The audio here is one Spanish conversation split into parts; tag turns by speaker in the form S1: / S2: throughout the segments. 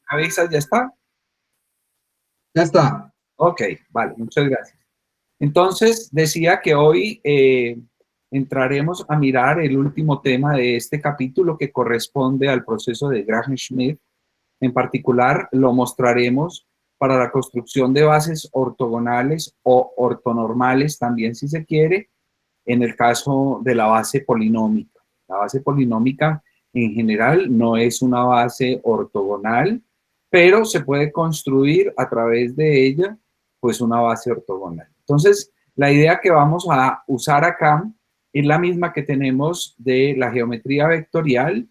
S1: ¿Avisas? ¿Ya está?
S2: Ya está.
S1: Ok, vale, muchas gracias. Entonces, decía que hoy entraremos a mirar el último tema de este capítulo que corresponde al proceso de Graham-Schmidt. En particular, lo mostraremos para la construcción de bases ortogonales o ortonormales, también si se quiere, en el caso de la base polinómica. La base polinómica en general no es una base ortogonal, pero se puede construir a través de ella pues una base ortogonal. Entonces, la idea que vamos a usar acá es la misma que tenemos de la geometría vectorial,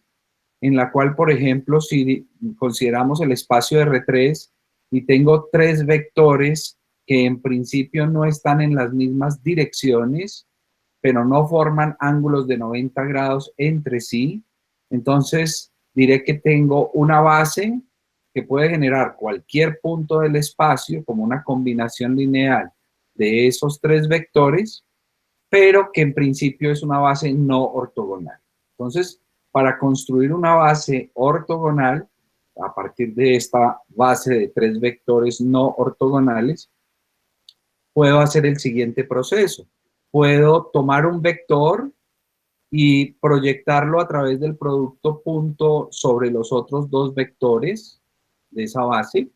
S1: en la cual, por ejemplo, si consideramos el espacio de R3 y tengo tres vectores que en principio no están en las mismas direcciones, pero no forman ángulos de 90 grados entre sí, entonces diré que tengo una base que puede generar cualquier punto del espacio como una combinación lineal de esos tres vectores, pero que en principio es una base no ortogonal. Entonces, para construir una base ortogonal, a partir de esta base de tres vectores no ortogonales, puedo hacer el siguiente proceso. Puedo tomar un vector y proyectarlo a través del producto punto sobre los otros dos vectores de esa base.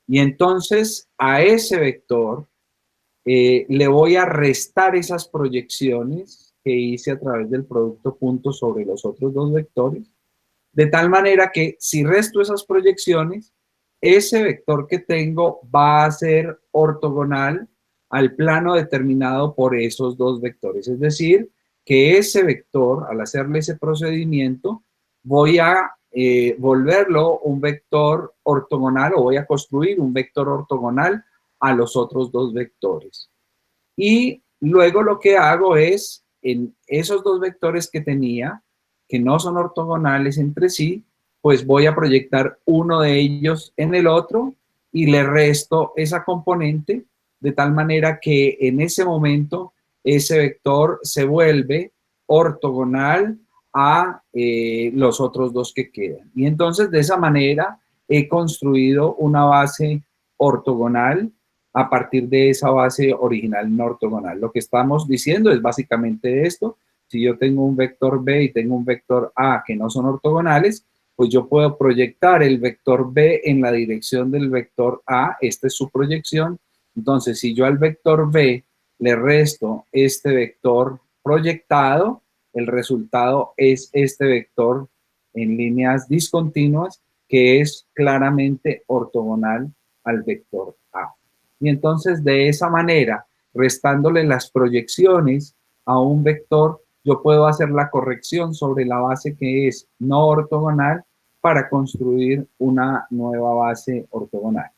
S1: Y entonces a ese vector le voy a restar esas proyecciones que hice a través del producto punto sobre los otros dos vectores, de tal manera que si resto esas proyecciones, ese vector que tengo va a ser ortogonal al plano determinado por esos dos vectores. Es decir, que ese vector, al hacerle ese procedimiento, voy a volverlo un vector ortogonal o voy a construir un vector ortogonal a los otros dos vectores. Y luego lo que hago es, en esos dos vectores que tenía, que no son ortogonales entre sí, pues voy a proyectar uno de ellos en el otro y le resto esa componente de tal manera que en ese momento ese vector se vuelve ortogonal a los otros dos que quedan. Y entonces de esa manera he construido una base ortogonal a partir de esa base original no ortogonal. Lo que estamos diciendo es básicamente esto. Si yo tengo un vector B y tengo un vector A que no son ortogonales, pues yo puedo proyectar el vector B en la dirección del vector A. Esta es su proyección. Entonces, si yo al vector B le resto este vector proyectado, el resultado es este vector en líneas discontinuas que es claramente ortogonal al vector A. Y entonces de esa manera, restándole las proyecciones a un vector, yo puedo hacer la corrección sobre la base que es no ortogonal para construir una nueva base ortogonal.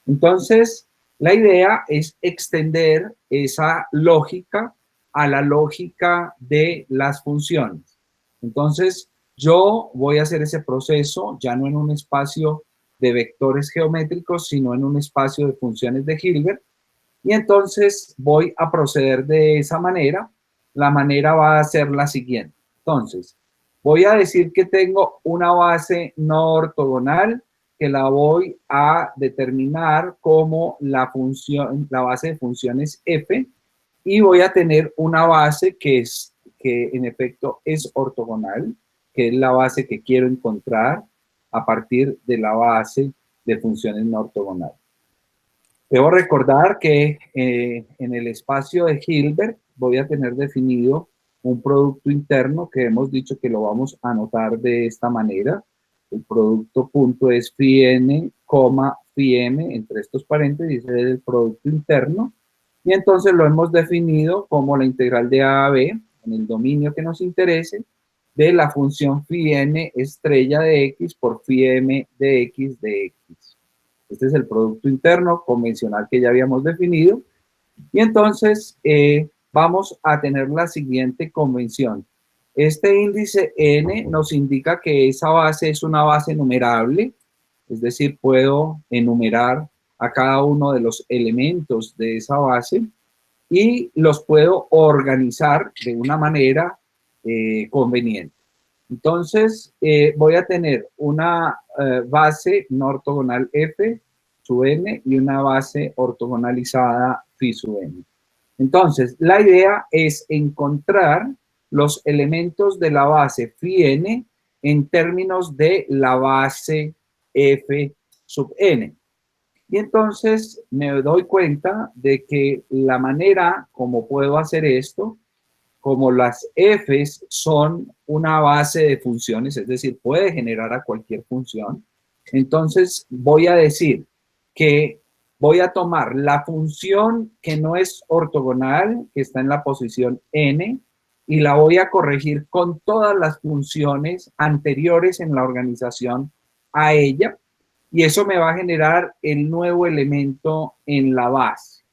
S1: Entonces, la idea es extender esa lógica a la lógica de las funciones. Entonces, yo voy a hacer ese proceso ya no en un espacio de vectores geométricos, sino en un espacio de funciones de Hilbert. Y entonces voy a proceder de esa manera. La manera va a ser la siguiente. Entonces, voy a decir que tengo una base no ortogonal que la voy a determinar como la base de funciones f, y voy a tener una base que en efecto es ortogonal, que es la base que quiero encontrar a partir de la base de funciones no ortogonales. Debo recordar que en el espacio de Hilbert voy a tener definido un producto interno que hemos dicho que lo vamos a anotar de esta manera. El producto punto es phi n, phi m, entre estos paréntesis es el producto interno. Y entonces lo hemos definido como la integral de a b, en el dominio que nos interese, de la función phi n estrella de x por phi m de x de x. Este es el producto interno convencional que ya habíamos definido. Y entonces vamos a tener la siguiente convención. Este índice n nos indica que esa base es una base numerable, es decir, puedo enumerar a cada uno de los elementos de esa base y los puedo organizar de una manera conveniente. Entonces, voy a tener una base no ortogonal F sub n y una base ortogonalizada phi sub n. Entonces, la idea es encontrar los elementos de la base phi n en términos de la base F sub n. Y entonces me doy cuenta de que la manera como puedo hacer esto, como las f's son una base de funciones, es decir, puede generar a cualquier función, entonces voy a decir que voy a tomar la función que no es ortogonal, que está en la posición n, y la voy a corregir con todas las funciones anteriores en la organización a ella, y eso me va a generar el nuevo elemento en la base.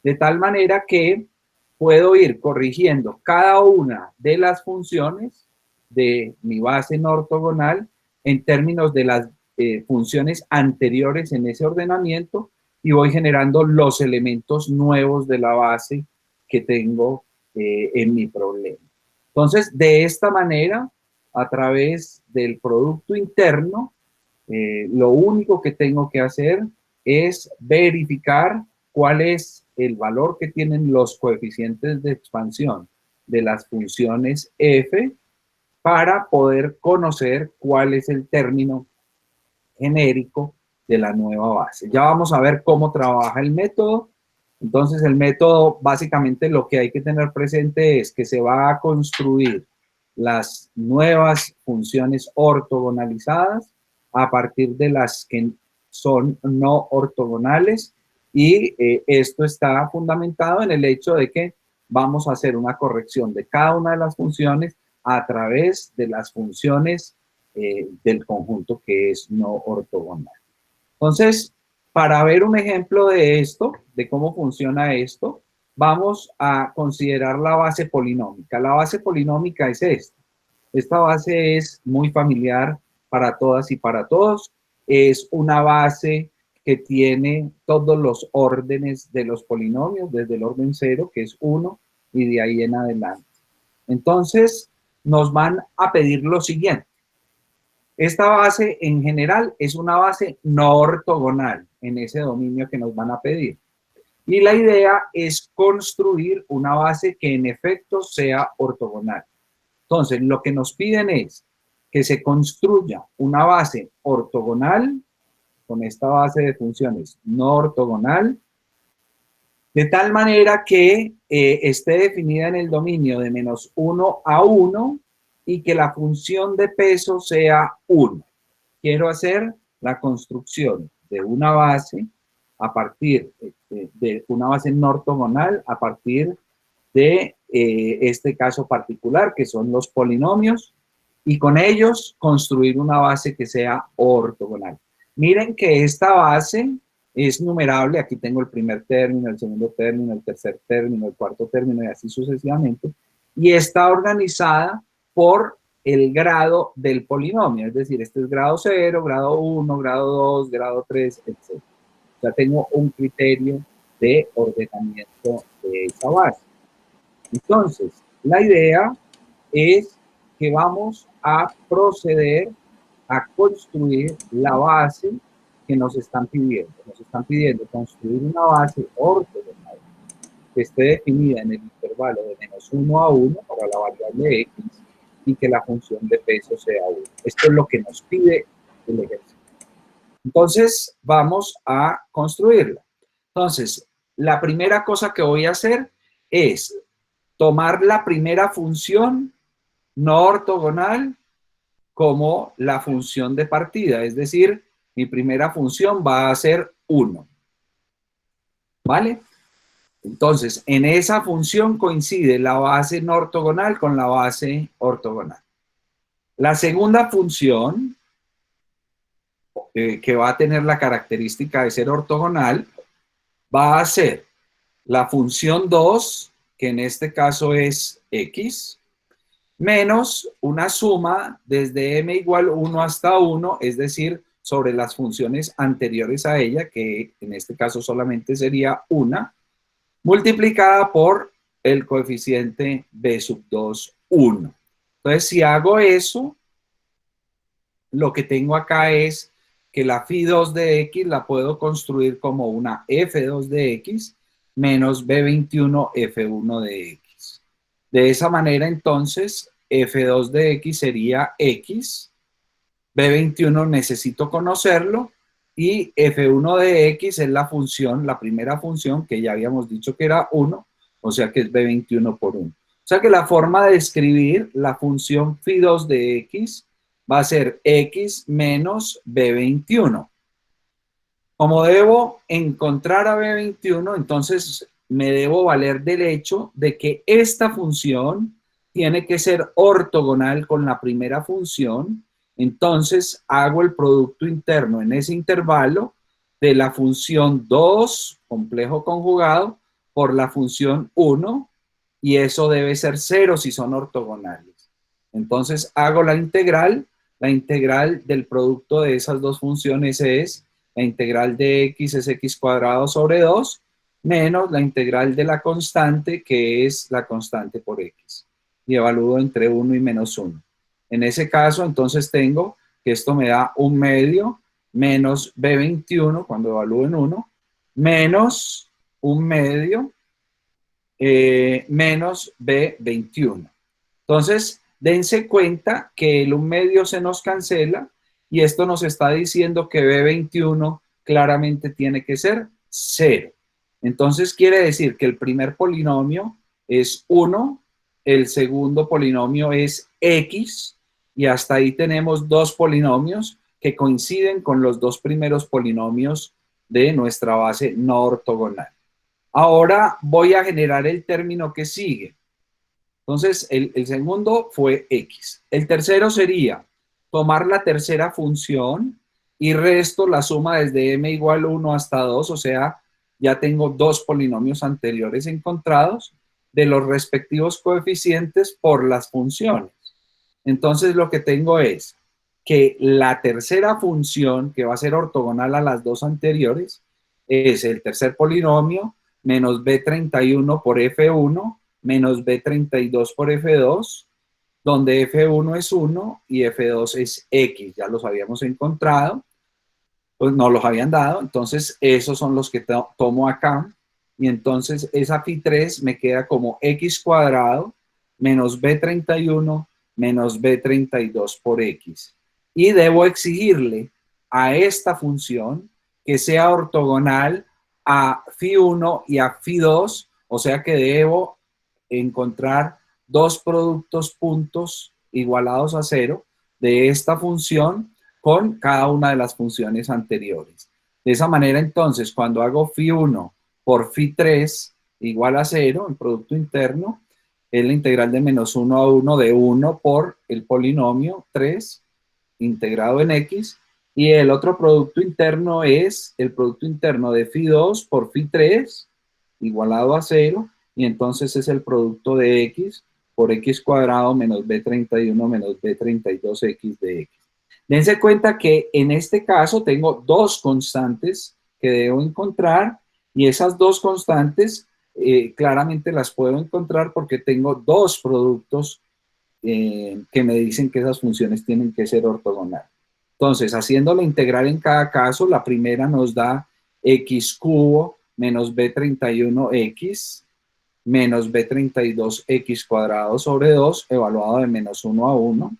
S1: De tal manera que puedo ir corrigiendo cada una de las funciones de mi base no ortogonal en términos de las funciones anteriores en ese ordenamiento y voy generando los elementos nuevos de la base que tengo en mi problema. Entonces, de esta manera, a través del producto interno, lo único que tengo que hacer es verificar cuál es el valor que tienen los coeficientes de expansión de las funciones f para poder conocer cuál es el término genérico de la nueva base. Ya vamos a ver cómo trabaja el método. Entonces, el método, básicamente lo que hay que tener presente es que se va a construir las nuevas funciones ortogonalizadas a partir de las que son no ortogonales y esto está fundamentado en el hecho de que vamos a hacer una corrección de cada una de las funciones a través de las funciones del conjunto que es no ortogonal. Entonces, para ver un ejemplo de esto, de cómo funciona esto, vamos a considerar la base polinómica. La base polinómica es esta. Esta base es muy familiar para todas y para todos. Es una base que tiene todos los órdenes de los polinomios, desde el orden 0, que es 1, y de ahí en adelante. Entonces, nos van a pedir lo siguiente. Esta base en general es una base no ortogonal en ese dominio que nos van a pedir. Y la idea es construir una base que en efecto sea ortogonal. Entonces, lo que nos piden es que se construya una base ortogonal con esta base de funciones no ortogonal, de tal manera que esté definida en el dominio de menos 1 a 1 y que la función de peso sea 1. Quiero hacer la construcción de una base a partir de una base no ortogonal a partir de este caso particular, que son los polinomios, y con ellos construir una base que sea ortogonal. Miren que esta base es numerable, aquí tengo el primer término, el segundo término, el tercer término, el cuarto término y así sucesivamente, y está organizada por el grado del polinomio, es decir, este es grado 0, grado 1, grado 2, grado 3, etc. Ya tengo un criterio de ordenamiento de esa base. Entonces, la idea es que vamos a proceder a construir la base que nos están pidiendo. Nos están pidiendo construir una base ortogonal que esté definida en el intervalo de menos 1 a 1 para la variable x y que la función de peso sea 1. Esto es lo que nos pide el ejercicio. Entonces, vamos a construirla. Entonces, la primera cosa que voy a hacer es tomar la primera función no ortogonal como la función de partida, es decir, mi primera función va a ser 1. ¿Vale? Entonces, en esa función coincide la base no ortogonal con la base ortogonal. La segunda función, que va a tener la característica de ser ortogonal, va a ser la función 2, que en este caso es x, menos una suma desde m igual 1 hasta 1, es decir, sobre las funciones anteriores a ella, que en este caso solamente sería 1, multiplicada por el coeficiente b sub 2, 1. Entonces, si hago eso, lo que tengo acá es que la phi2 de x la puedo construir como una f2 de x menos b21 f1 de x. De esa manera, entonces, f2 de x sería x, b21 necesito conocerlo, y f1 de x es la función, la primera función que ya habíamos dicho que era 1, o sea que es b21 por 1. O sea que la forma de escribir la función phi2 de x va a ser x menos b21. Como debo encontrar a b21, entonces me debo valer del hecho de que esta función tiene que ser ortogonal con la primera función. Entonces hago el producto interno en ese intervalo de la función 2, complejo conjugado, por la función 1, y eso debe ser 0 si son ortogonales. Entonces hago la integral del producto de esas dos funciones es la integral de x es x cuadrado sobre 2 menos la integral de la constante, que es la constante por x. Y evalúo entre 1 y menos 1. En ese caso, entonces tengo que esto me da 1 medio menos b21 cuando evalúo en 1, menos 1 medio menos b21. Entonces, dense cuenta que el 1 medio se nos cancela y esto nos está diciendo que b21 claramente tiene que ser 0. Entonces quiere decir que el primer polinomio es 1, el segundo polinomio es x, y hasta ahí tenemos dos polinomios que coinciden con los dos primeros polinomios de nuestra base no ortogonal. Ahora voy a generar el término que sigue. Entonces, el segundo fue x. El tercero sería tomar la tercera función y resto la suma desde m igual 1 hasta 2, o sea, ya tengo dos polinomios anteriores encontrados de los respectivos coeficientes por las funciones. Entonces, lo que tengo es que la tercera función, que va a ser ortogonal a las dos anteriores, es el tercer polinomio menos b31 por f1 menos b32 por f2, donde f1 es 1 y f2 es x, ya los habíamos encontrado, pues no los habían dado, entonces esos son los que tomo acá, y entonces esa phi3 me queda como x cuadrado menos b31 menos b32 por x. Y debo exigirle a esta función que sea ortogonal a phi1 y a phi2, o sea que debo encontrar dos productos puntos igualados a 0 de esta función con cada una de las funciones anteriores. De esa manera, entonces, cuando hago phi1 por phi3 igual a 0, el producto interno es la integral de menos 1 a 1 de 1 por el polinomio 3 integrado en x, y el otro producto interno es el producto interno de phi2 por phi3 igualado a 0, y entonces es el producto de x por x cuadrado menos b31 menos b32x de x. Dense cuenta que en este caso tengo dos constantes que debo encontrar, y esas dos constantes claramente las puedo encontrar porque tengo dos productos que me dicen que esas funciones tienen que ser ortogonales. Entonces, haciendo la integral en cada caso, la primera nos da x cubo menos b31x menos b32x cuadrado sobre 2, evaluado de menos 1 a 1.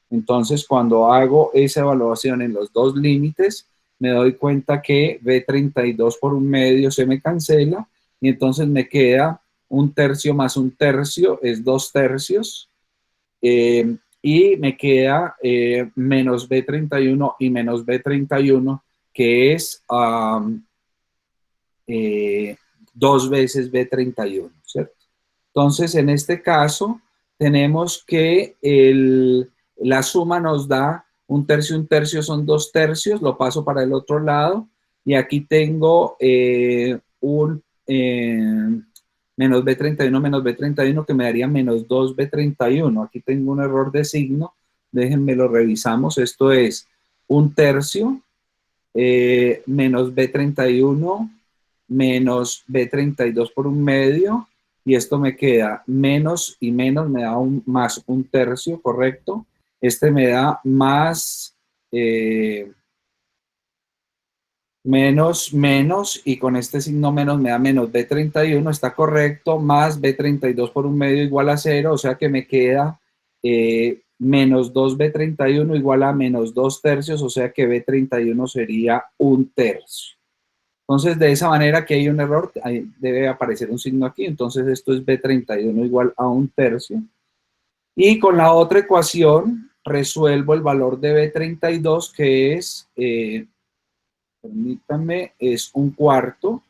S1: Entonces, cuando hago esa evaluación en los dos límites, me doy cuenta que b32 por 1 medio se me cancela, y entonces me queda 1 tercio más 1 tercio, es 2 tercios, y me queda menos b31 y menos b31, que es 2 veces b31, ¿cierto? Entonces, en este caso, tenemos que la suma nos da 1 tercio son 2 tercios, lo paso para el otro lado, y aquí tengo menos b31 que me daría menos 2b31. Aquí tengo un error de signo, déjenme lo revisamos. Esto es 1 tercio menos b31 menos b32 por 1 medio, y esto me queda menos y menos, me da más 1 tercio, correcto. Este me da más menos, menos, y con este signo menos me da menos B31, está correcto, más B32 por un medio igual a 0, o sea que me queda menos 2B31 igual a menos 2 tercios, o sea que B31 sería 1 tercio. Entonces, de esa manera que hay un error, debe aparecer un signo aquí, entonces esto es B31 igual a 1 tercio. Y con la otra ecuación resuelvo el valor de B32, que es, permítanme, es 1/4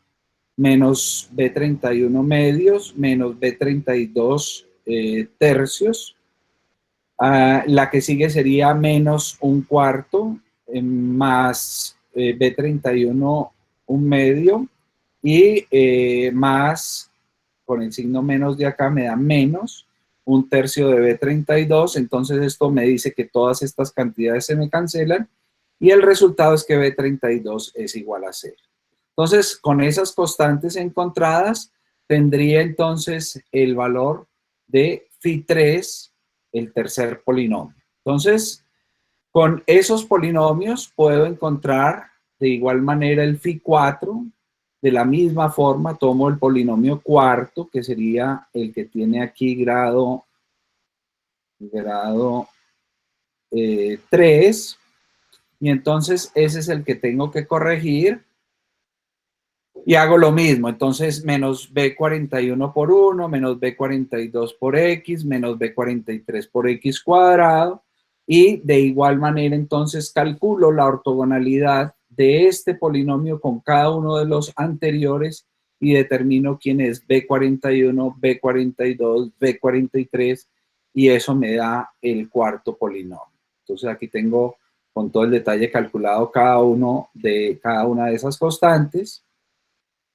S1: menos B31 medios menos B32 tercios. La que sigue sería menos 1/4 más B31 un medio y más, con el signo menos de acá me da menos 1 tercio de B32, entonces esto me dice que todas estas cantidades se me cancelan y el resultado es que B32 es igual a 0. Entonces, con esas constantes encontradas, tendría entonces el valor de Φ3, el tercer polinomio. Entonces, con esos polinomios puedo encontrar de igual manera el Φ4. De la misma forma, tomo el polinomio cuarto, que sería el que tiene aquí grado 3, y entonces ese es el que tengo que corregir. Y hago lo mismo, entonces menos B41 por 1, menos B42 por X, menos B43 por X cuadrado, y de igual manera entonces calculo la ortogonalidad de este polinomio con cada uno de los anteriores y determino quién es B41, B42, B43, y eso me da el cuarto polinomio. Entonces aquí tengo con todo el detalle calculado cada una de esas constantes.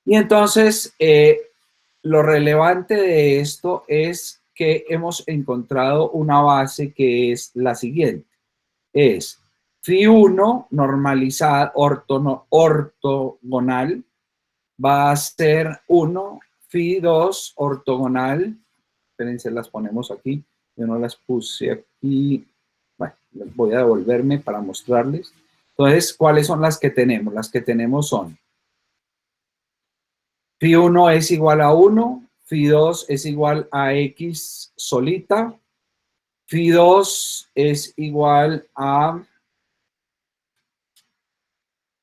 S1: Y entonces, lo relevante de esto es que hemos encontrado una base que es la siguiente. Es Φ1 normalizada, ortogonal, va a ser 1, Φ2 ortogonal, espérense, las ponemos aquí, yo no las puse aquí, bueno, voy a devolverme para mostrarles. Entonces, ¿cuáles son las que tenemos? Las que tenemos son Φ1 es igual a 1, Φ2 es igual a X solita, Φ2 es igual a,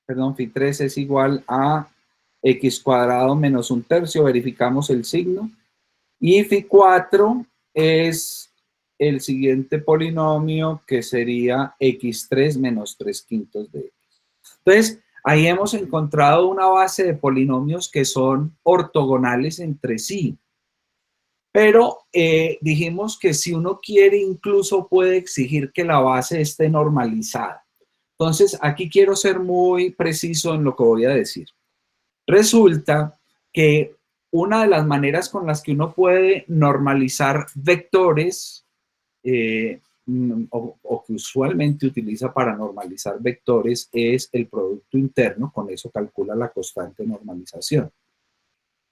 S1: perdón, Φ3 es igual a X cuadrado menos 1 tercio, verificamos el signo, y Φ4 es el siguiente polinomio que sería X3 menos 3/5 de X. Entonces, ahí hemos encontrado una base de polinomios que son ortogonales entre sí. Pero dijimos que si uno quiere, incluso puede exigir que la base esté normalizada. Entonces, aquí quiero ser muy preciso en lo que voy a decir. Resulta que una de las maneras con las que uno puede normalizar vectores, o que usualmente utiliza para normalizar vectores, es el producto interno. Con eso calcula la constante de normalización.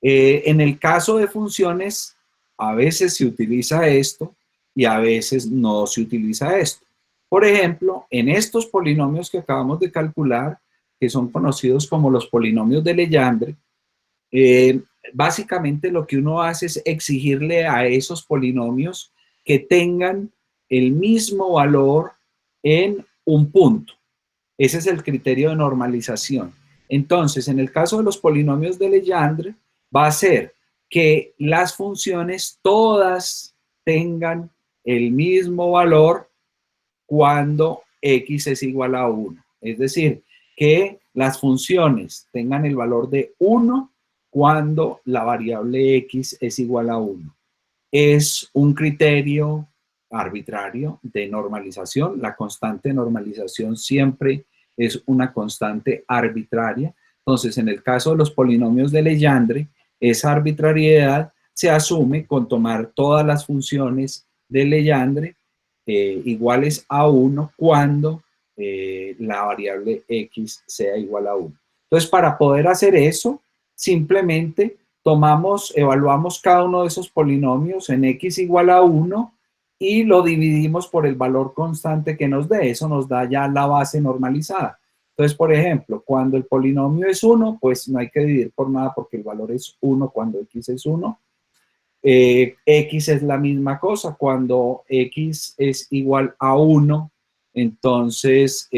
S1: En el caso de funciones, a veces se utiliza esto y a veces no se utiliza esto. Por ejemplo, en estos polinomios que acabamos de calcular, que son conocidos como los polinomios de Legendre, básicamente lo que uno hace es exigirle a esos polinomios que tengan el mismo valor en un punto. Ese es el criterio de normalización. Entonces, en el caso de los polinomios de Legendre, va a ser que las funciones todas tengan el mismo valor cuando X es igual a 1. Es decir, que las funciones tengan el valor de 1 cuando la variable X es igual a 1. Es un criterio arbitrario de normalización. La constante de normalización siempre es una constante arbitraria. Entonces, en el caso de los polinomios de Legendre, esa arbitrariedad se asume con tomar todas las funciones de Legendre iguales a 1 cuando la variable X sea igual a 1. Entonces, para poder hacer eso, simplemente evaluamos cada uno de esos polinomios en X igual a 1 y lo dividimos por el valor constante que nos dé. Eso nos da ya la base normalizada. Entonces, por ejemplo, cuando el polinomio es 1, pues no hay que dividir por nada porque el valor es 1 cuando x es 1. X es la misma cosa. Cuando x es igual a 1, entonces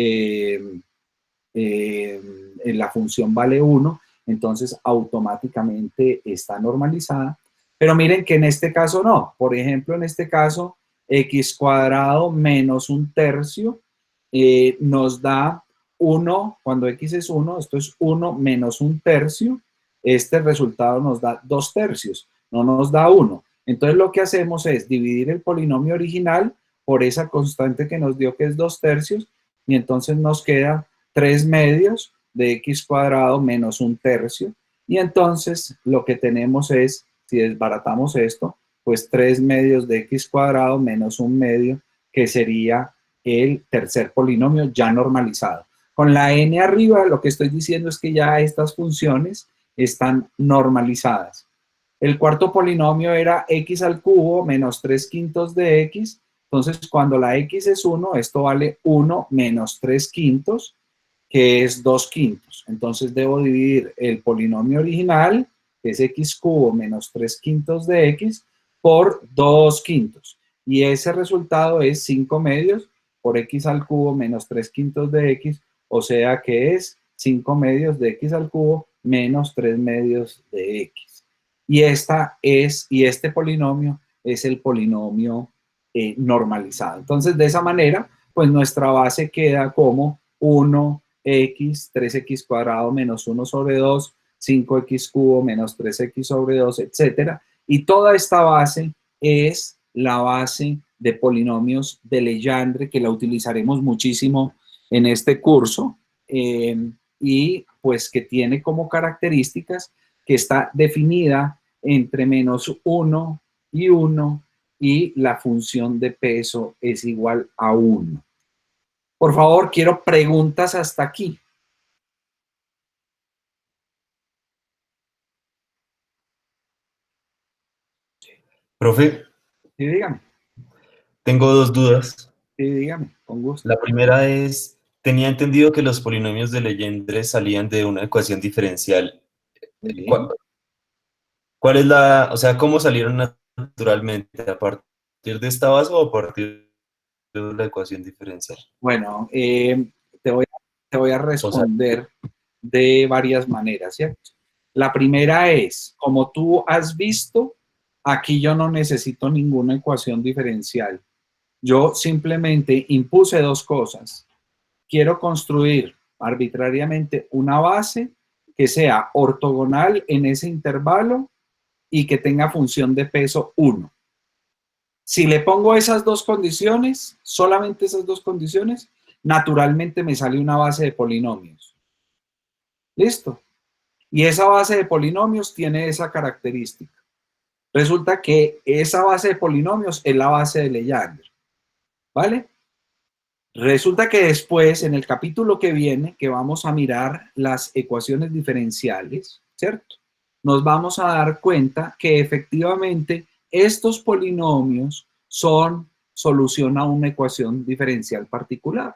S1: la función vale 1, entonces automáticamente está normalizada. Pero miren que en este caso no. Por ejemplo, en este caso, x cuadrado menos un tercio nos da 1, cuando x es 1, esto es 1 menos un tercio, este resultado nos da 2 tercios, no nos da 1. Entonces lo que hacemos es dividir el polinomio original por esa constante que nos dio que es 2 tercios, y entonces nos queda 3 medios de x cuadrado menos un tercio, y entonces lo que tenemos es, si desbaratamos esto, pues 3 medios de x cuadrado menos un medio, que sería el tercer polinomio ya normalizado. Con la n arriba, lo que estoy diciendo es que ya estas funciones están normalizadas. El cuarto polinomio era x al cubo menos 3 quintos de x. Entonces, cuando la x es 1, esto vale 1 menos 3 quintos, que es 2 quintos. Entonces, debo dividir el polinomio original, que es x cubo menos 3 quintos de x, por 2 quintos. Y ese resultado es 5 medios por x al cubo menos 3 quintos de x, o sea que es 5 medios de x al cubo menos 3 medios de x. Y este polinomio es el polinomio normalizado. Entonces, de esa manera, pues nuestra base queda como 1x, 3x cuadrado menos 1 sobre 2, 5x cubo menos 3x sobre 2, etcétera. Y toda esta base es la base de polinomios de Legendre, que la utilizaremos muchísimo en este curso, y pues que tiene como características que está definida entre menos 1 y 1, y la función de peso es igual a 1. Por favor, quiero preguntas hasta aquí.
S3: Profe,
S1: Sí, dígame.
S3: tengo dos dudas.
S1: Sí, dígame, con gusto.
S3: La primera es, tenía entendido que los polinomios de Legendre salían de una ecuación diferencial.
S1: Sí.
S3: ¿Cuál es la, o sea, cómo salieron naturalmente? ¿A partir de esta base o a partir de la ecuación diferencial?
S1: Bueno, te voy a
S3: O sea,
S1: responder de varias maneras, ¿cierto? La primera es, como tú has visto, aquí yo no necesito ninguna ecuación diferencial. Yo simplemente impuse dos cosas. Quiero construir arbitrariamente una base que sea ortogonal en ese intervalo y que tenga función de peso 1. Si le pongo esas dos condiciones, solamente esas dos condiciones, naturalmente me sale una base de polinomios. ¿Listo? Y esa base de polinomios tiene esa característica. Resulta que esa base de polinomios es la base de Legendre. ¿Vale? Resulta que después, en el capítulo que viene, que vamos a mirar las ecuaciones diferenciales, ¿cierto? Nos vamos a dar cuenta que efectivamente estos polinomios son solución a una ecuación diferencial particular.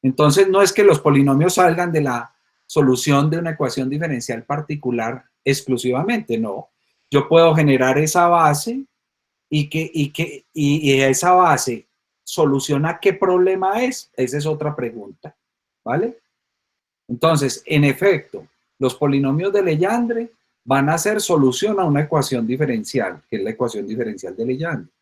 S1: Entonces, no es que los polinomios salgan de la solución de una ecuación diferencial particular exclusivamente, no. Yo puedo generar esa base y esa base soluciona qué problema es. Esa es otra pregunta, ¿vale? Entonces, en efecto, los polinomios de Legendre van a ser solución a una ecuación diferencial, que es la ecuación diferencial de Legendre.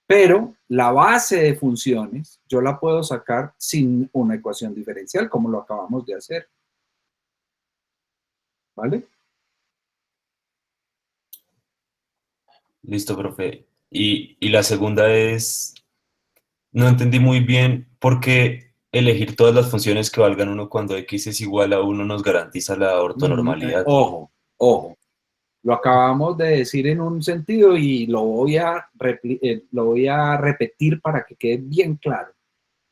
S1: Pero la base de funciones yo la puedo sacar sin una ecuación diferencial, como lo acabamos de hacer. ¿Vale?
S3: listo, profe. Y la segunda es, no entendí muy bien por qué elegir todas las funciones que valgan 1 cuando x es igual a 1 nos garantiza la ortonormalidad.
S1: Ojo, ojo. Lo acabamos de decir en un sentido y lo voy a repetir para que quede bien claro.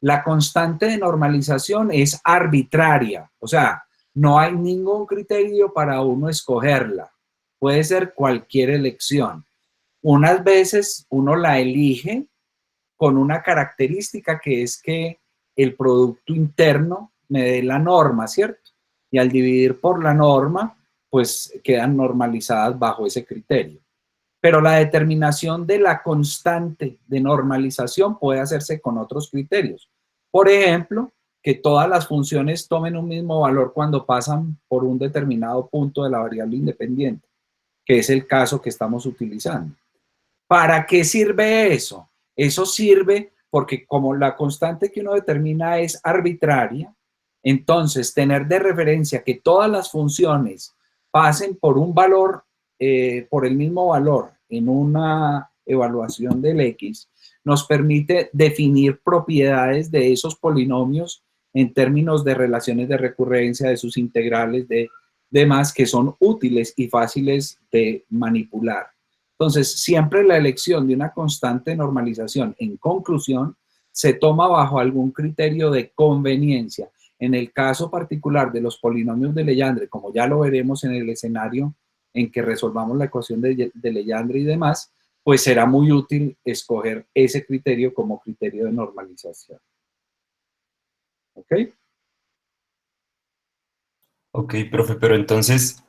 S1: La constante de normalización es arbitraria, o sea, no hay ningún criterio para uno escogerla. Puede ser cualquier elección. Unas veces uno la elige con una característica que es que el producto interno me dé la norma, ¿cierto? Y al dividir por la norma, pues quedan normalizadas bajo ese criterio. Pero la determinación de la constante de normalización puede hacerse con otros criterios. Por ejemplo, que todas las funciones tomen un mismo valor cuando pasan por un determinado punto de la variable independiente, que es el caso que estamos utilizando. ¿Para qué sirve eso? Eso sirve porque como la constante que uno determina es arbitraria, entonces tener de referencia que todas las funciones pasen por un valor, por el mismo valor en una evaluación del X, nos permite definir propiedades de esos polinomios en términos de relaciones de recurrencia, de sus integrales, de demás, que son útiles y fáciles de manipular. Entonces, siempre la elección de una constante de normalización en conclusión se toma bajo algún criterio de conveniencia. En el caso particular de los polinomios de Legendre, como ya lo veremos en el escenario en que resolvamos la ecuación de Legendre y demás, pues será muy útil escoger ese criterio como criterio de normalización. ¿Ok?
S3: Ok, profe, pero entonces,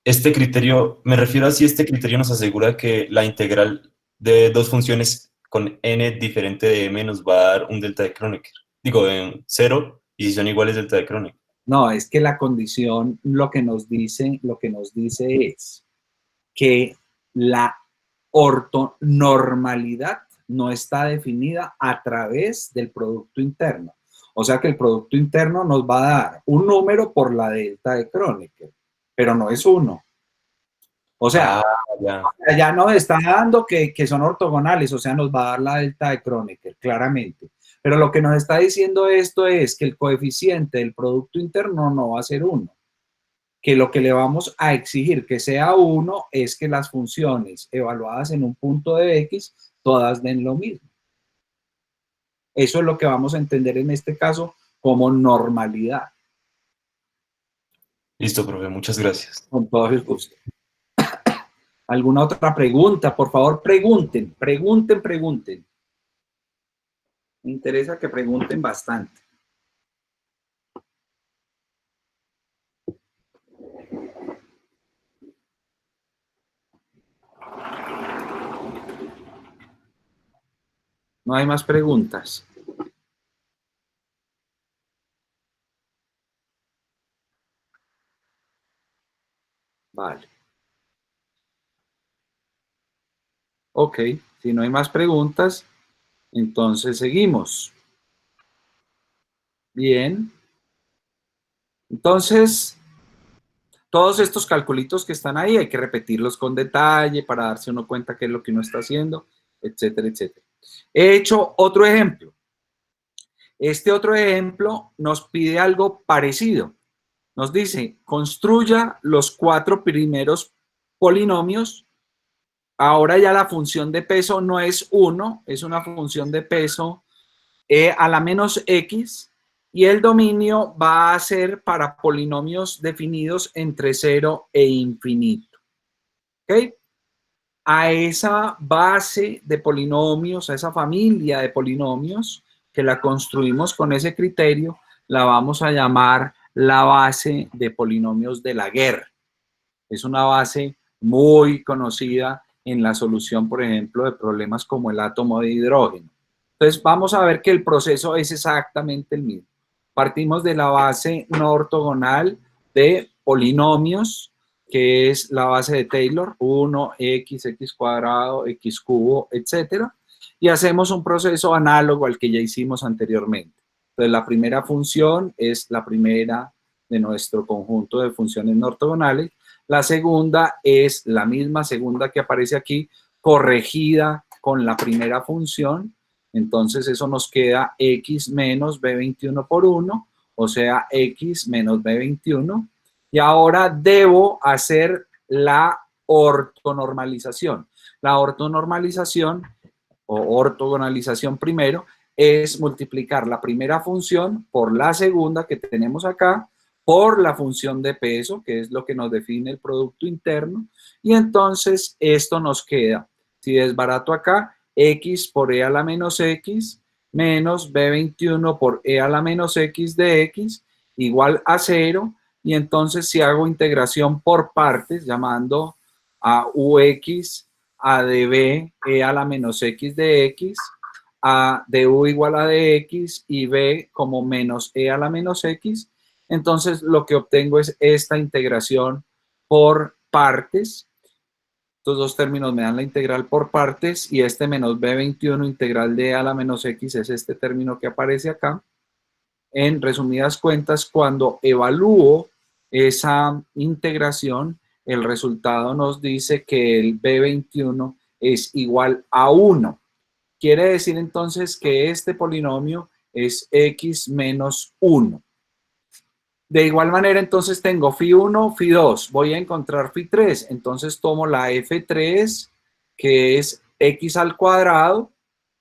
S3: este criterio, me refiero a si este criterio nos asegura que la integral de dos funciones con n diferente de m nos va a dar un delta de Kronecker. Digo, en 0, y si son iguales delta de Kronecker.
S1: No, es que la condición lo que nos dice es que la ortonormalidad no está definida a través del producto interno. O sea que el producto interno nos va a dar un número por la delta de Kronecker, pero no es 1. O sea, ya nos está dando que son ortogonales, o sea, nos va a dar la delta de Kronecker, claramente. Pero lo que nos está diciendo esto es que el coeficiente del producto interno no va a ser 1. Que lo que le vamos a exigir que sea 1 es que las funciones evaluadas en un punto de X todas den lo mismo. Eso es lo que vamos a entender en este caso como normalidad.
S3: Listo, profe, muchas gracias.
S1: Con todo el gusto. ¿Alguna otra pregunta? Por favor, pregunten. Me interesa que pregunten bastante. No hay más preguntas. Vale. Ok, si no hay más preguntas, entonces seguimos. Bien. Entonces, todos estos calculitos que están ahí hay que repetirlos con detalle para darse uno cuenta qué es lo que uno está haciendo, etcétera, etcétera. He hecho otro ejemplo. Este otro ejemplo nos pide algo parecido. Nos dice, construya los 4 primeros polinomios. Ahora ya la función de peso no es 1, es una función de peso a la menos x, y el dominio va a ser para polinomios definidos entre 0 e infinito. ¿Ok? A esa base de polinomios, a esa familia de polinomios que la construimos con ese criterio, la vamos a llamar la base de polinomios de Laguerre. Es una base muy conocida en la solución, por ejemplo, de problemas como el átomo de hidrógeno. Entonces, vamos a ver que el proceso es exactamente el mismo. Partimos de la base no ortogonal de polinomios, que es la base de Taylor, 1, x, x cuadrado, x cubo, etcétera, y hacemos un proceso análogo al que ya hicimos anteriormente. Entonces, la primera función es la primera de nuestro conjunto de funciones no ortogonales. La segunda es la misma segunda que aparece aquí, corregida con la primera función. Entonces, eso nos queda x menos b21 por 1, o sea, x menos b21. Y ahora debo hacer la ortonormalización. La ortonormalización o ortogonalización primero es multiplicar la primera función por la segunda que tenemos acá, por la función de peso, que es lo que nos define el producto interno, y entonces esto nos queda, si desbarato acá, x por e a la menos x menos b21 por e a la menos x de x igual a 0. Y entonces si hago integración por partes, llamando a ux a db e a la menos x de x, a du igual a dx y b como menos e a la menos x, entonces lo que obtengo es esta integración por partes. Estos dos términos me dan la integral por partes y este menos b21 integral de e a la menos x es este término que aparece acá. En resumidas cuentas, cuando evalúo esa integración, el resultado nos dice que el b21 es igual a 1. Quiere decir entonces que este polinomio es x menos 1. De igual manera, entonces tengo phi1, phi2. Voy a encontrar phi3. Entonces tomo la f3, que es x al cuadrado,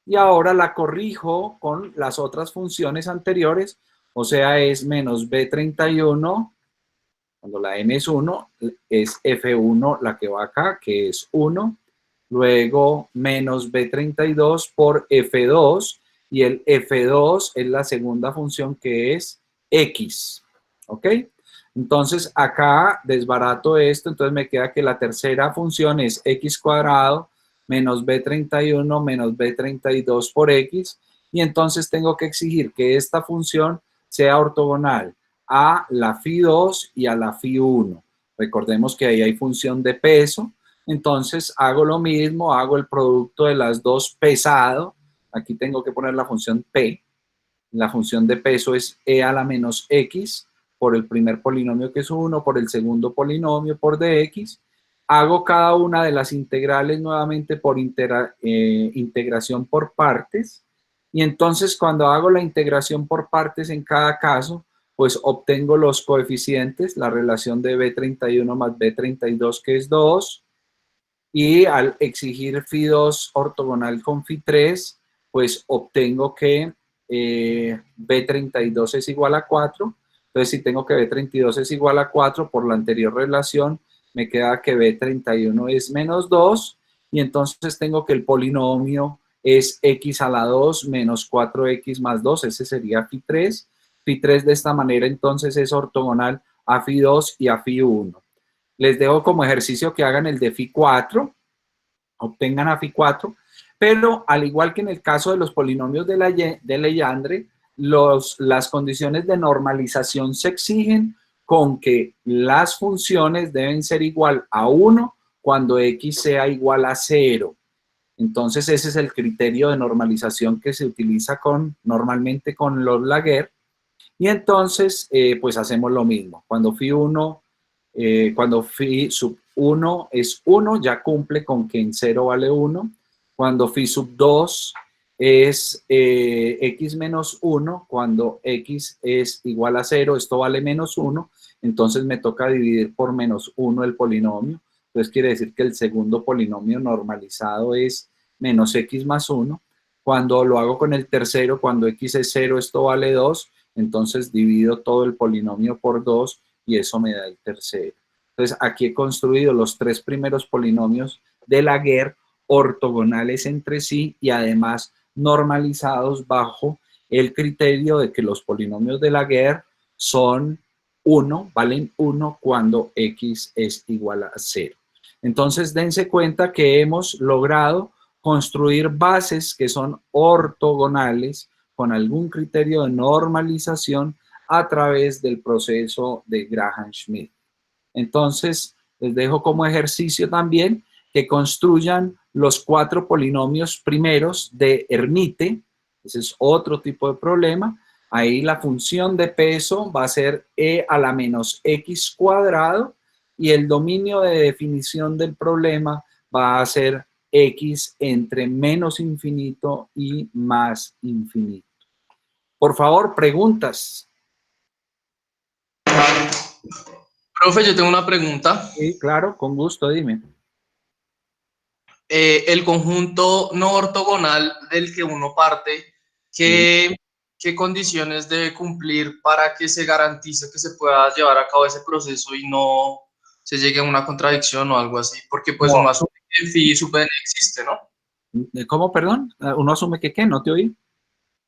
S1: y ahora la corrijo con las otras funciones anteriores. O sea, es menos b31, cuando la n es 1, es f1 la que va acá, que es 1. Luego menos b32 por f2, y el f2 es la segunda función que es x. ¿Ok? Entonces acá desbarato esto, entonces me queda que la tercera función es x cuadrado menos b31 menos b32 por x, y entonces tengo que exigir que esta función sea ortogonal a la phi2 y a la phi1. Recordemos que ahí hay función de peso, entonces hago lo mismo, hago el producto de las dos pesado, aquí tengo que poner la función p, la función de peso es e a la menos x, por el primer polinomio que es 1, por el segundo polinomio por dx. Hago cada una de las integrales nuevamente por integración por partes. Y entonces cuando hago la integración por partes en cada caso, pues obtengo los coeficientes, la relación de b31 más b32 que es 2. Y al exigir phi2 ortogonal con phi3, pues obtengo que b32 es igual a 4. Entonces, si tengo que b32 es igual a 4 por la anterior relación, me queda que b31 es menos 2, y entonces tengo que el polinomio es x a la 2 menos 4x más 2, ese sería phi3. Phi3 de esta manera entonces es ortogonal a phi2 y a phi1. Les dejo como ejercicio que hagan el de phi4, obtengan a phi4, pero al igual que en el caso de los polinomios de Legendre, las condiciones de normalización se exigen con que las funciones deben ser igual a 1 cuando x sea igual a 0. Entonces ese es el criterio de normalización que se utiliza normalmente con los Laguerre. Y entonces pues hacemos lo mismo. Cuando phi sub 1 es 1, ya cumple con que en 0 vale 1. Cuando phi sub 2 es x menos 1, cuando x es igual a 0, esto vale menos 1, entonces me toca dividir por menos 1 el polinomio. Entonces quiere decir que el segundo polinomio normalizado es menos x más 1. Cuando lo hago con el tercero, cuando x es 0, esto vale 2, entonces divido todo el polinomio por 2 y eso me da el tercero. Entonces aquí he construido los tres primeros polinomios de Laguerre ortogonales entre sí y además normalizados bajo el criterio de que los polinomios de Laguerre son 1, valen 1 cuando x es igual a 0. Entonces dense cuenta que hemos logrado construir bases que son ortogonales con algún criterio de normalización a través del proceso de Graham-Schmidt. Entonces, les dejo como ejercicio también que construyan los 4 polinomios primeros de Hermite. Ese es otro tipo de problema. Ahí la función de peso va a ser e a la menos x cuadrado y el dominio de definición del problema va a ser x entre menos infinito y más infinito. Por favor, preguntas.
S4: Profe, yo tengo una pregunta.
S1: Sí, claro, con gusto, dime.
S4: El conjunto no ortogonal del que uno parte, ¿qué condiciones debe cumplir para que se garantice que se pueda llevar a cabo ese proceso y no se llegue a una contradicción o algo así? Porque pues uno asume que phi sub n existe, ¿no?
S1: ¿Cómo, perdón? ¿Uno asume que qué? ¿No te oí?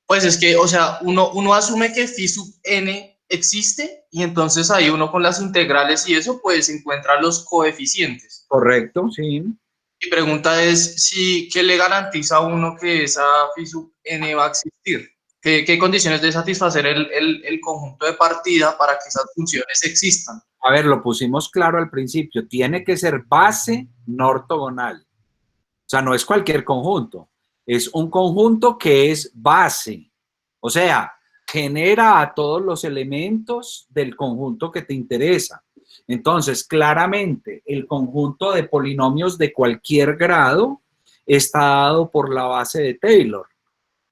S4: Pues es que, o sea, uno asume que phi sub n existe y entonces ahí uno con las integrales y eso pues encuentra los coeficientes.
S1: Correcto, sí.
S4: Mi pregunta es si, ¿qué le garantiza a uno que esa phi sub n va a existir? ¿Qué condiciones debe satisfacer el conjunto de partida para que esas funciones existan?
S1: A ver, lo pusimos claro al principio. Tiene que ser base no ortogonal. O sea, no es cualquier conjunto. Es un conjunto que es base. O sea, genera a todos los elementos del conjunto que te interesa. Entonces, claramente, el conjunto de polinomios de cualquier grado está dado por la base de Taylor,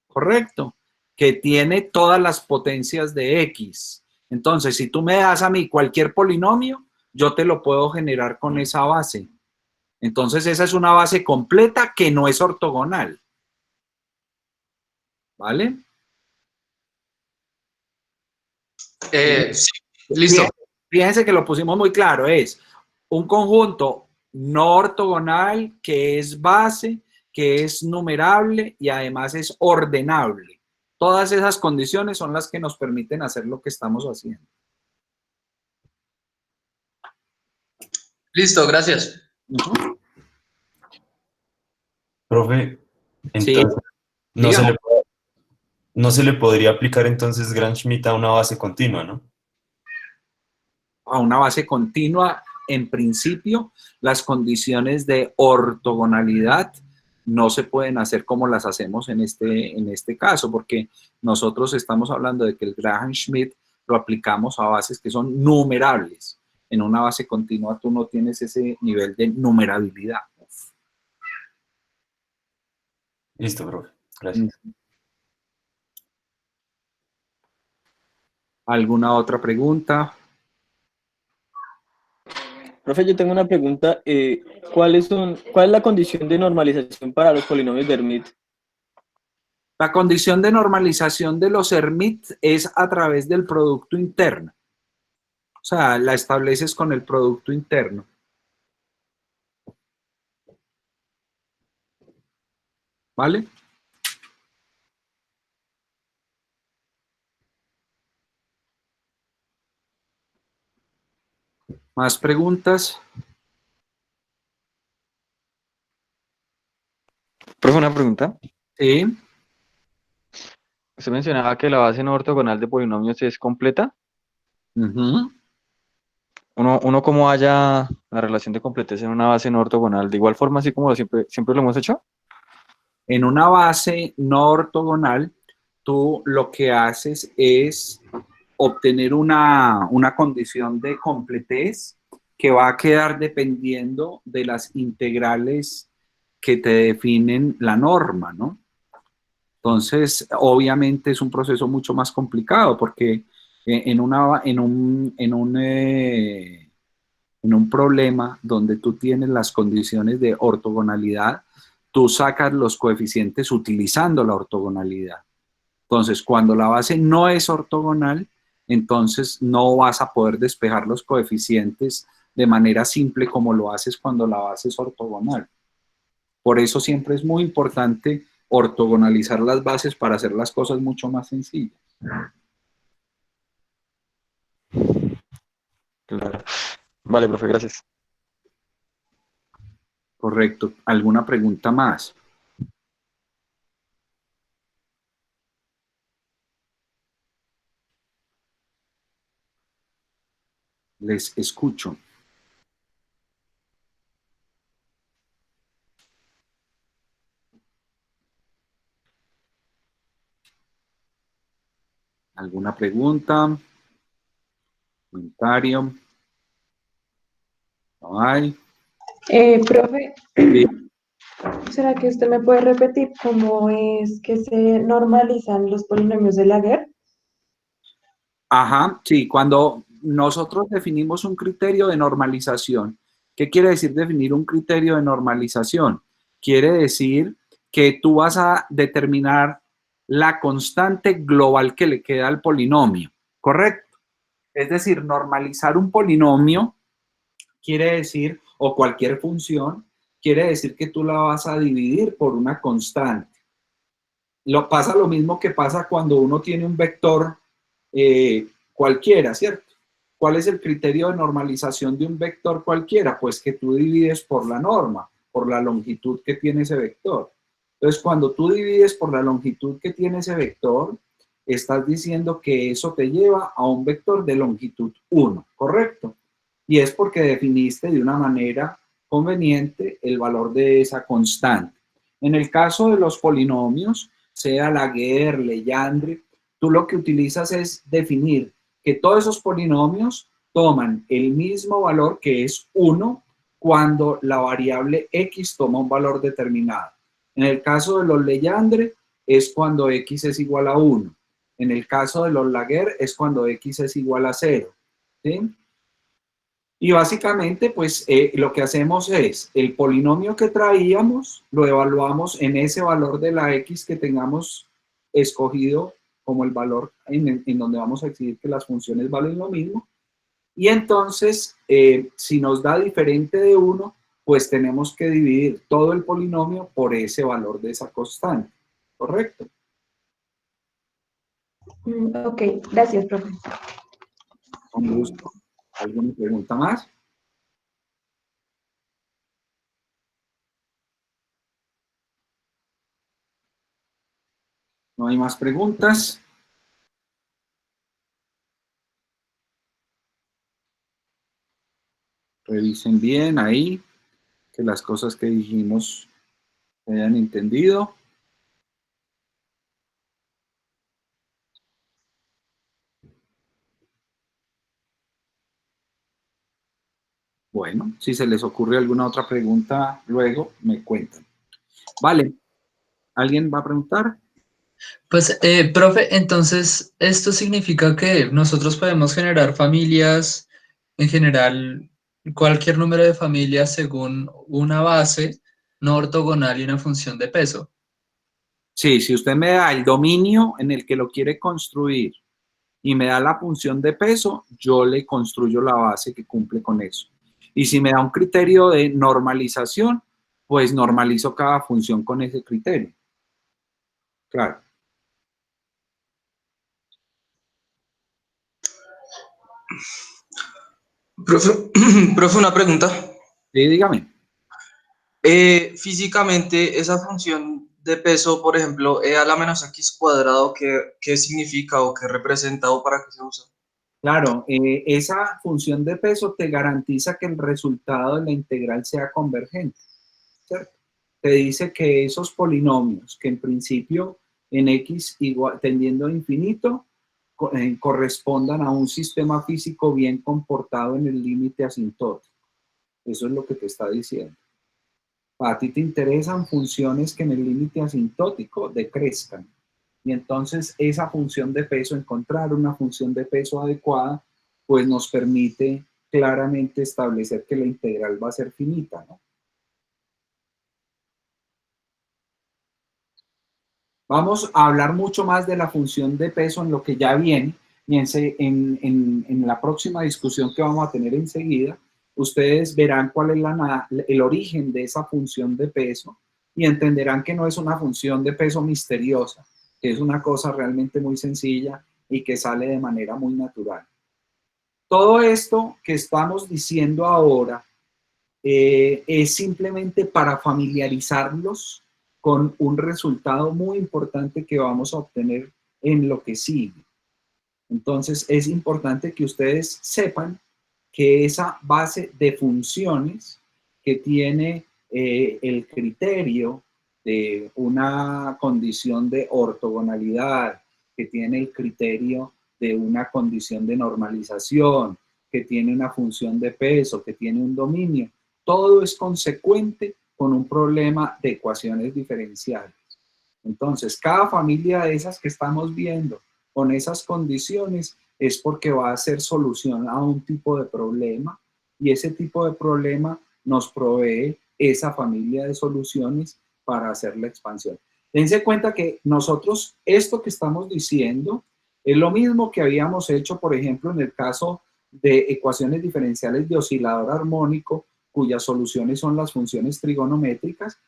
S1: ¿correcto? Que tiene todas las potencias de X. Entonces, si tú me das a mí cualquier polinomio, yo te lo puedo generar con esa base. Entonces, esa es una base completa que no es ortogonal. ¿Vale?
S4: Sí, listo.
S1: Fíjense que lo pusimos muy claro. Es un conjunto no ortogonal que es base, que es numerable y además es ordenable. Todas esas condiciones son las que nos permiten hacer lo que estamos haciendo.
S4: Listo, gracias.
S1: Uh-huh.
S3: Profe,
S1: Sí,
S3: entonces,
S1: dígame.
S3: no se le podría aplicar entonces Gram-Schmidt a una base continua, ¿no?
S1: A una base continua, en principio, las condiciones de ortogonalidad no se pueden hacer como las hacemos en este caso, porque nosotros estamos hablando de que el Gram-Schmidt lo aplicamos a bases que son numerables. En una base continua tú no tienes ese nivel de numerabilidad.
S3: Listo, profe. Gracias.
S1: ¿Alguna otra pregunta?
S5: Profe, yo tengo una pregunta. ¿Cuál es la condición de normalización para los polinomios de Hermite?
S1: La condición de normalización de los Hermite es a través del producto interno. O sea, la estableces con el producto interno. ¿Vale? ¿Más preguntas?
S6: Profe, una pregunta.
S1: Sí.
S6: Usted mencionaba que la base no ortogonal de polinomios es completa.
S1: Uh-huh.
S6: Uno cómo haya la relación de completez en una base no ortogonal, de igual forma así como siempre lo hemos hecho.
S1: En una base no ortogonal, tú lo que haces es obtener una condición de completez que va a quedar dependiendo de las integrales que te definen la norma, ¿no? Entonces, obviamente es un proceso mucho más complicado porque en un problema donde tú tienes las condiciones de ortogonalidad, tú sacas los coeficientes utilizando la ortogonalidad. Entonces, cuando la base no es ortogonal, entonces no vas a poder despejar los coeficientes de manera simple como lo haces cuando la base es ortogonal. Por eso siempre es muy importante ortogonalizar las bases para hacer las cosas mucho más sencillas.
S6: Claro. Vale, profe, gracias.
S1: Correcto. ¿Alguna pregunta más? Les escucho. ¿Alguna pregunta? ¿Comentario? ¿No hay?
S7: Profe,
S1: Sí.
S7: ¿será que usted me puede repetir cómo es que se normalizan los polinomios de Laguerre?
S1: Ajá, sí, cuando nosotros definimos un criterio de normalización, ¿qué quiere decir definir un criterio de normalización? Quiere decir que tú vas a determinar la constante global que le queda al polinomio, ¿correcto? Es decir, normalizar un polinomio quiere decir, o cualquier función, quiere decir que tú la vas a dividir por una constante. Pasa lo mismo que pasa cuando uno tiene un vector cualquiera, ¿cierto? ¿Cuál es el criterio de normalización de un vector cualquiera? Pues que tú divides por la norma, por la longitud que tiene ese vector. Entonces, cuando tú divides por la longitud que tiene ese vector, estás diciendo que eso te lleva a un vector de longitud 1, ¿correcto? Y es porque definiste de una manera conveniente el valor de esa constante. En el caso de los polinomios, sea Laguerre, Legendre, tú lo que utilizas es definir que todos esos polinomios toman el mismo valor, que es 1, cuando la variable x toma un valor determinado. En el caso de los Legendre es cuando x es igual a 1. En el caso de los Laguerre es cuando x es igual a 0. ¿Sí? Y básicamente, pues, lo que hacemos es, el polinomio que traíamos, lo evaluamos en ese valor de la x que tengamos escogido como el valor en donde vamos a exigir que las funciones valen lo mismo. Y entonces, si nos da diferente de 1, pues tenemos que dividir todo el polinomio por ese valor de esa constante. ¿Correcto?
S7: Ok, gracias, profe.
S1: Con gusto. ¿Alguna pregunta más? ¿No hay más preguntas? Revisen bien ahí, que las cosas que dijimos se hayan entendido. Bueno, si se les ocurre alguna otra pregunta, luego me cuentan. Vale. ¿Alguien va a preguntar?
S8: Pues, profe, entonces, ¿esto significa que nosotros podemos generar familias, en general, cualquier número de familias según una base no ortogonal y una función de peso?
S1: Sí, si usted me da el dominio en el que lo quiere construir y me da la función de peso, yo le construyo la base que cumple con eso. Y si me da un criterio de normalización, pues normalizo cada función con ese criterio. Claro.
S4: Profe, una pregunta.
S1: Sí, dígame.
S4: Físicamente, esa función de peso, por ejemplo, e a la menos x cuadrado, ¿qué significa o qué representa o para qué se usa?
S1: Claro, esa función de peso te garantiza que el resultado de la integral sea convergente, ¿cierto? Te dice que esos polinomios, que en principio en x igual, tendiendo a infinito, correspondan a un sistema físico bien comportado en el límite asintótico. Eso es lo que te está diciendo. A ti te interesan funciones que en el límite asintótico decrezcan. Y entonces esa función de peso, encontrar una función de peso adecuada, pues nos permite claramente establecer que la integral va a ser finita, ¿no? Vamos a hablar mucho más de la función de peso en lo que ya viene, y en la próxima discusión que vamos a tener enseguida, ustedes verán cuál es el origen de esa función de peso y entenderán que no es una función de peso misteriosa, que es una cosa realmente muy sencilla y que sale de manera muy natural. Todo esto que estamos diciendo ahora es simplemente para familiarizarlos con un resultado muy importante que vamos a obtener en lo que sigue. Entonces, es importante que ustedes sepan que esa base de funciones que tiene el criterio de una condición de ortogonalidad, que tiene el criterio de una condición de normalización, que tiene una función de peso, que tiene un dominio, todo es consecuente con un problema de ecuaciones diferenciales. Entonces, cada familia de esas que estamos viendo con esas condiciones es porque va a ser solución a un tipo de problema y ese tipo de problema nos provee esa familia de soluciones para hacer la expansión. Dense cuenta que nosotros esto que estamos diciendo es lo mismo que habíamos hecho, por ejemplo, en el caso de ecuaciones diferenciales de oscilador armónico, cuyas soluciones son las funciones trigonométricas.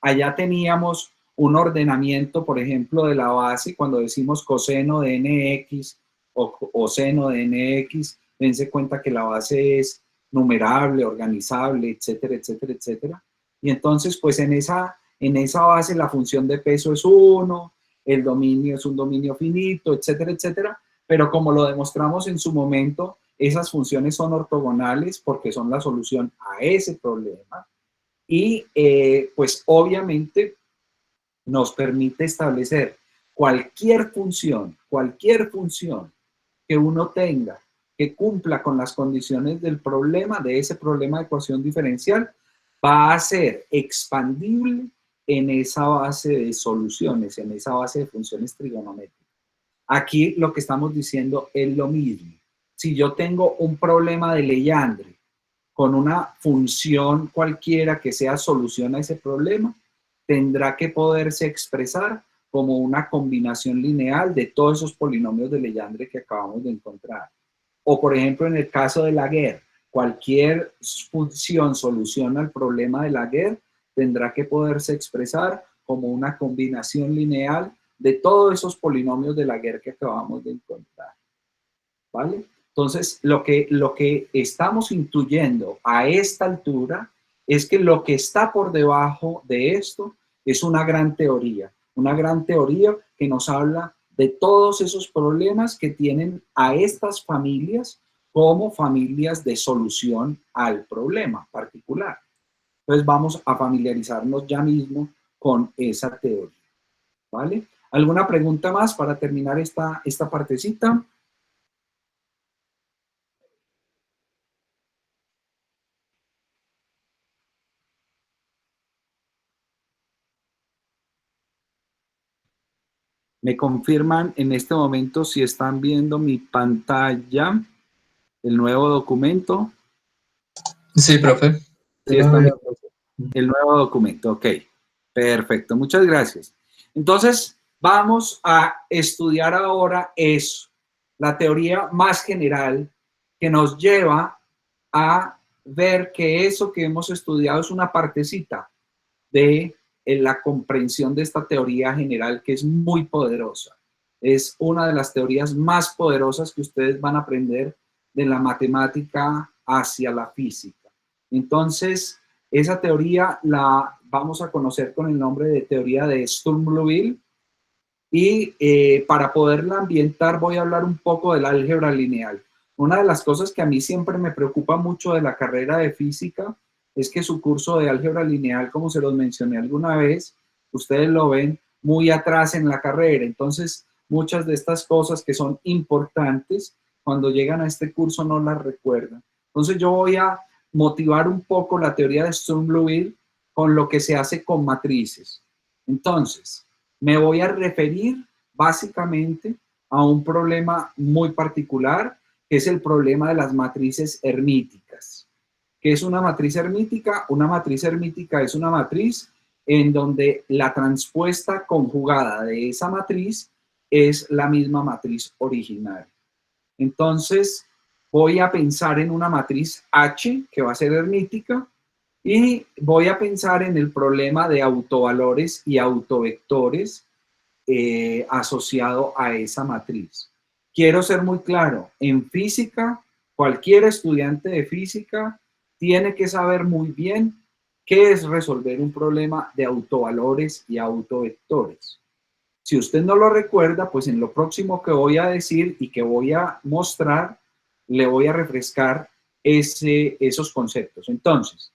S1: Allá teníamos un ordenamiento, por ejemplo, de la base, cuando decimos coseno de nx o seno de nx, dense cuenta que la base es numerable, organizable, etcétera, etcétera, etcétera. Y entonces, pues en esa base la función de peso es 1, el dominio es un dominio finito, etcétera, etcétera. Pero como lo demostramos en su momento, esas funciones son ortogonales porque son la solución a ese problema. Y pues obviamente nos permite establecer cualquier función que uno tenga que cumpla con las condiciones del problema, de ese problema de ecuación diferencial, va a ser expandible en esa base de soluciones, en esa base de funciones trigonométricas. Aquí lo que estamos diciendo es lo mismo. Si yo tengo un problema de Legendre con una función cualquiera que sea solución a ese problema, tendrá que poderse expresar como una combinación lineal de todos esos polinomios de Legendre que acabamos de encontrar. O por ejemplo, en el caso de Laguerre, cualquier función solución al problema de Laguerre tendrá que poderse expresar como una combinación lineal de todos esos polinomios de Laguerre que acabamos de encontrar. ¿Vale? Entonces, lo que estamos intuyendo a esta altura es que lo que está por debajo de esto es una gran teoría que nos habla de todos esos problemas que tienen a estas familias como familias de solución al problema particular. Entonces vamos a familiarizarnos ya mismo con esa teoría, ¿vale? ¿Alguna pregunta más para terminar esta partecita? Me confirman en este momento si están viendo mi pantalla, el nuevo documento.
S8: Sí, profe.
S1: Sí, está bien. El nuevo documento, ok. Perfecto, muchas gracias. Entonces, vamos a estudiar ahora eso, la teoría más general que nos lleva a ver que eso que hemos estudiado es una partecita de la comprensión de esta teoría general que es muy poderosa. Es una de las teorías más poderosas que ustedes van a aprender de la matemática hacia la física. Entonces, esa teoría la vamos a conocer con el nombre de teoría de Sturm-Liouville y para poderla ambientar voy a hablar un poco del álgebra lineal. Una de las cosas que a mí siempre me preocupa mucho de la carrera de física es que su curso de álgebra lineal, como se los mencioné alguna vez, ustedes lo ven muy atrás en la carrera. Entonces, muchas de estas cosas que son importantes, cuando llegan a este curso no las recuerdan. Entonces, yo voy a motivar un poco la teoría de Sturm-Liouville con lo que se hace con matrices. Entonces, me voy a referir básicamente a un problema muy particular, que es el problema de las matrices hermíticas. ¿Qué es una matriz hermítica? Una matriz hermítica es una matriz en donde la transpuesta conjugada de esa matriz es la misma matriz original. Entonces, voy a pensar en una matriz H, que va a ser hermítica, y voy a pensar en el problema de autovalores y autovectores asociado a esa matriz. Quiero ser muy claro, en física, cualquier estudiante de física tiene que saber muy bien qué es resolver un problema de autovalores y autovectores. Si usted no lo recuerda, pues en lo próximo que voy a decir y que voy a mostrar, le voy a refrescar esos conceptos. Entonces,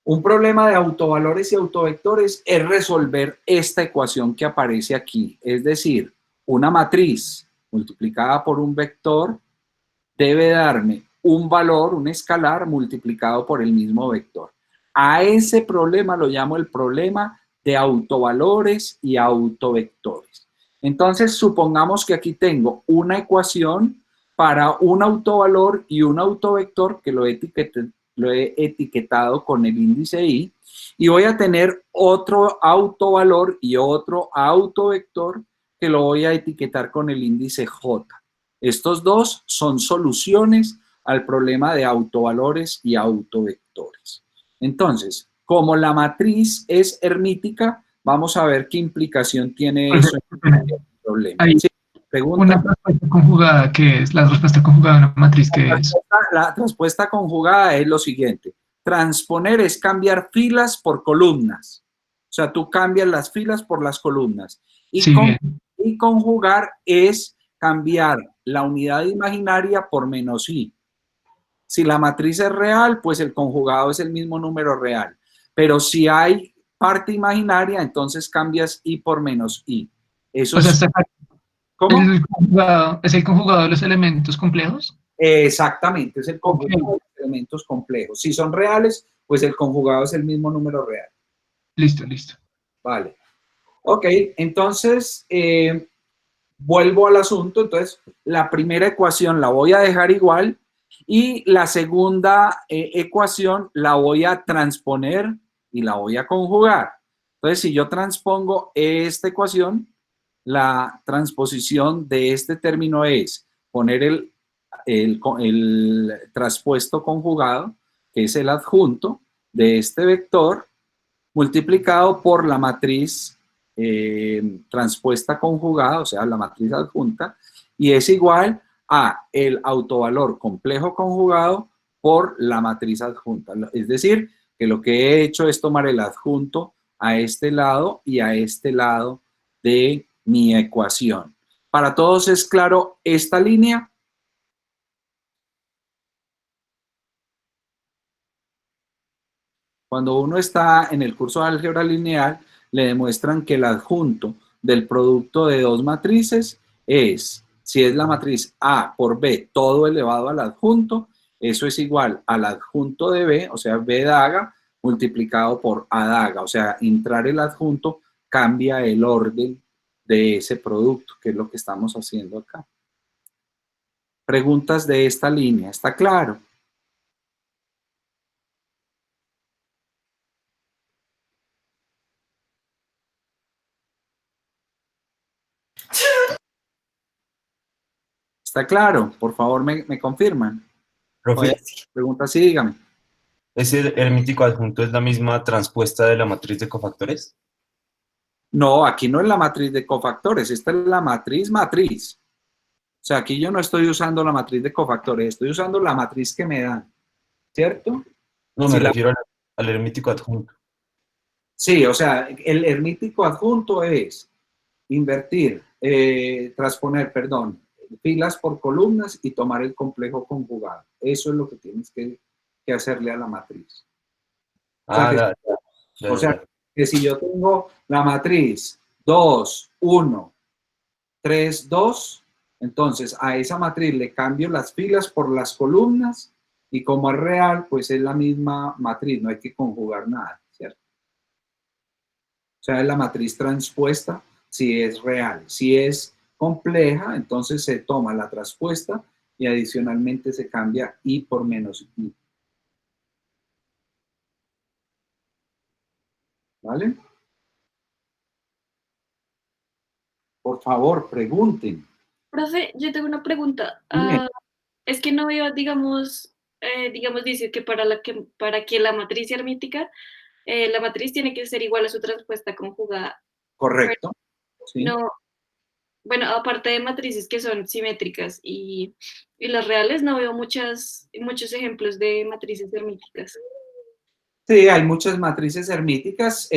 S1: un problema de autovalores y autovectores es resolver esta ecuación que aparece aquí. Es decir, una matriz multiplicada por un vector debe darme un valor, un escalar, multiplicado por el mismo vector. A ese problema lo llamo el problema de autovalores y autovectores. Entonces, supongamos que aquí tengo una ecuación para un autovalor y un autovector que lo he etiquetado con el índice I, y voy a tener otro autovalor y otro autovector que lo voy a etiquetar con el índice J. Estos dos son soluciones al problema de autovalores y autovectores. Entonces, como la matriz es hermítica, vamos a ver qué implicación tiene eso en el problema.
S9: Hay
S1: Sí, pregunta.
S9: una respuesta conjugada, ¿qué es? La respuesta conjugada de una matriz, ¿qué es?
S1: La respuesta conjugada es lo siguiente. Transponer es cambiar filas por columnas. O sea, tú cambias las filas por las columnas. Y,
S9: Sí, bien.
S1: y conjugar es cambiar la unidad imaginaria por menos i. Si la matriz es real, pues el conjugado es el mismo número real. Pero si hay parte imaginaria, entonces cambias i por menos i. Eso
S9: O sea,
S1: es... ¿Cómo?
S9: ¿Es el conjugado de los elementos complejos?
S1: Exactamente, es el conjugado
S9: Ok.
S1: de los elementos complejos. Si son reales, pues el conjugado es el mismo número real.
S9: Listo, listo.
S1: Vale. Ok, entonces, vuelvo al asunto. Entonces, la primera ecuación la voy a dejar igual y la segunda ecuación la voy a transponer y la voy a conjugar. Entonces, si yo transpongo esta ecuación, la transposición de este término es poner el traspuesto conjugado, que es el adjunto de este vector, multiplicado por la matriz transpuesta conjugada, o sea, la matriz adjunta, y es igual a el autovalor complejo conjugado por la matriz adjunta. Es decir, que lo que he hecho es tomar el adjunto a este lado y a este lado de mi ecuación. ¿Para todos es claro esta línea? Cuando uno está en el curso de álgebra lineal, le demuestran que el adjunto del producto de dos matrices es, si es la matriz A por B, todo elevado al adjunto, eso es igual al adjunto de B, o sea, B daga, multiplicado por A daga. O sea, entrar el adjunto cambia el orden de ese producto, que es lo que estamos haciendo acá. Preguntas de esta línea, ¿está claro? ¿Está claro? Por favor, me confirman.
S3: Profe,
S1: Pregunta, sí, dígame.
S3: ¿ese hermítico adjunto es la misma transpuesta de la matriz de cofactores?
S1: No, aquí no es la matriz de cofactores, esta es la matriz. O sea, aquí yo no estoy usando la matriz de cofactores, estoy usando la matriz que me dan, ¿cierto?
S3: No,
S1: Si
S3: me
S1: la-
S3: refiero al hermítico adjunto.
S1: Sí, o sea, el hermítico adjunto es invertir, transponer, perdón, filas por columnas y tomar el complejo conjugado. Eso es lo que tienes que hacerle a la matriz.
S3: Ah,
S1: sea, O sea, que si yo tengo la matriz 2, 1, 3, 2, entonces a esa matriz le cambio las filas por las columnas y como es real, pues es la misma matriz, no hay que conjugar nada, ¿cierto? O sea, es la matriz transpuesta si es real. Si es compleja, entonces se toma la transpuesta y adicionalmente se cambia i por menos i. ¿Vale? Por favor, pregunten.
S10: Profe, yo tengo una pregunta.
S1: Dime.
S10: Es que no veo, digamos, dice que para que la matriz sea hermítica, la matriz tiene que ser igual a su transpuesta conjugada.
S1: Correcto. Sí.
S10: No, bueno, aparte de matrices que son simétricas y las reales, no veo muchos ejemplos de matrices hermíticas.
S1: Sí, hay muchas matrices hermíticas.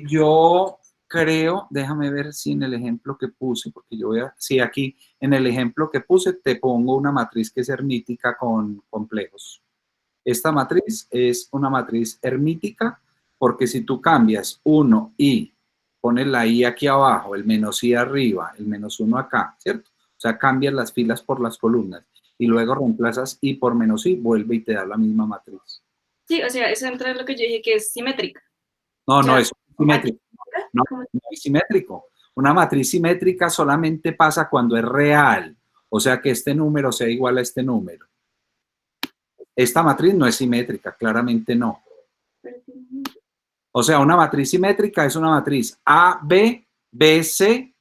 S1: Yo creo, déjame ver si en el ejemplo que puse, porque yo voy a, sí, aquí en el ejemplo que puse te pongo una matriz que es hermítica con complejos. Esta matriz es una matriz hermítica porque si tú cambias 1 y pones la i aquí abajo, el menos i arriba, el menos 1 acá, ¿cierto? O sea, cambias las filas por las columnas y luego reemplazas i por menos i, vuelve y te da la misma matriz.
S10: Sí, o sea, eso entra en lo que yo dije que es simétrica.
S1: No,
S10: O sea,
S1: no es simétrico. No, no es simétrico. Una matriz simétrica solamente pasa cuando es real. O sea, que este número sea igual a este número. Esta matriz no es simétrica, claramente no. O sea, una matriz simétrica es una matriz A, B, B, C,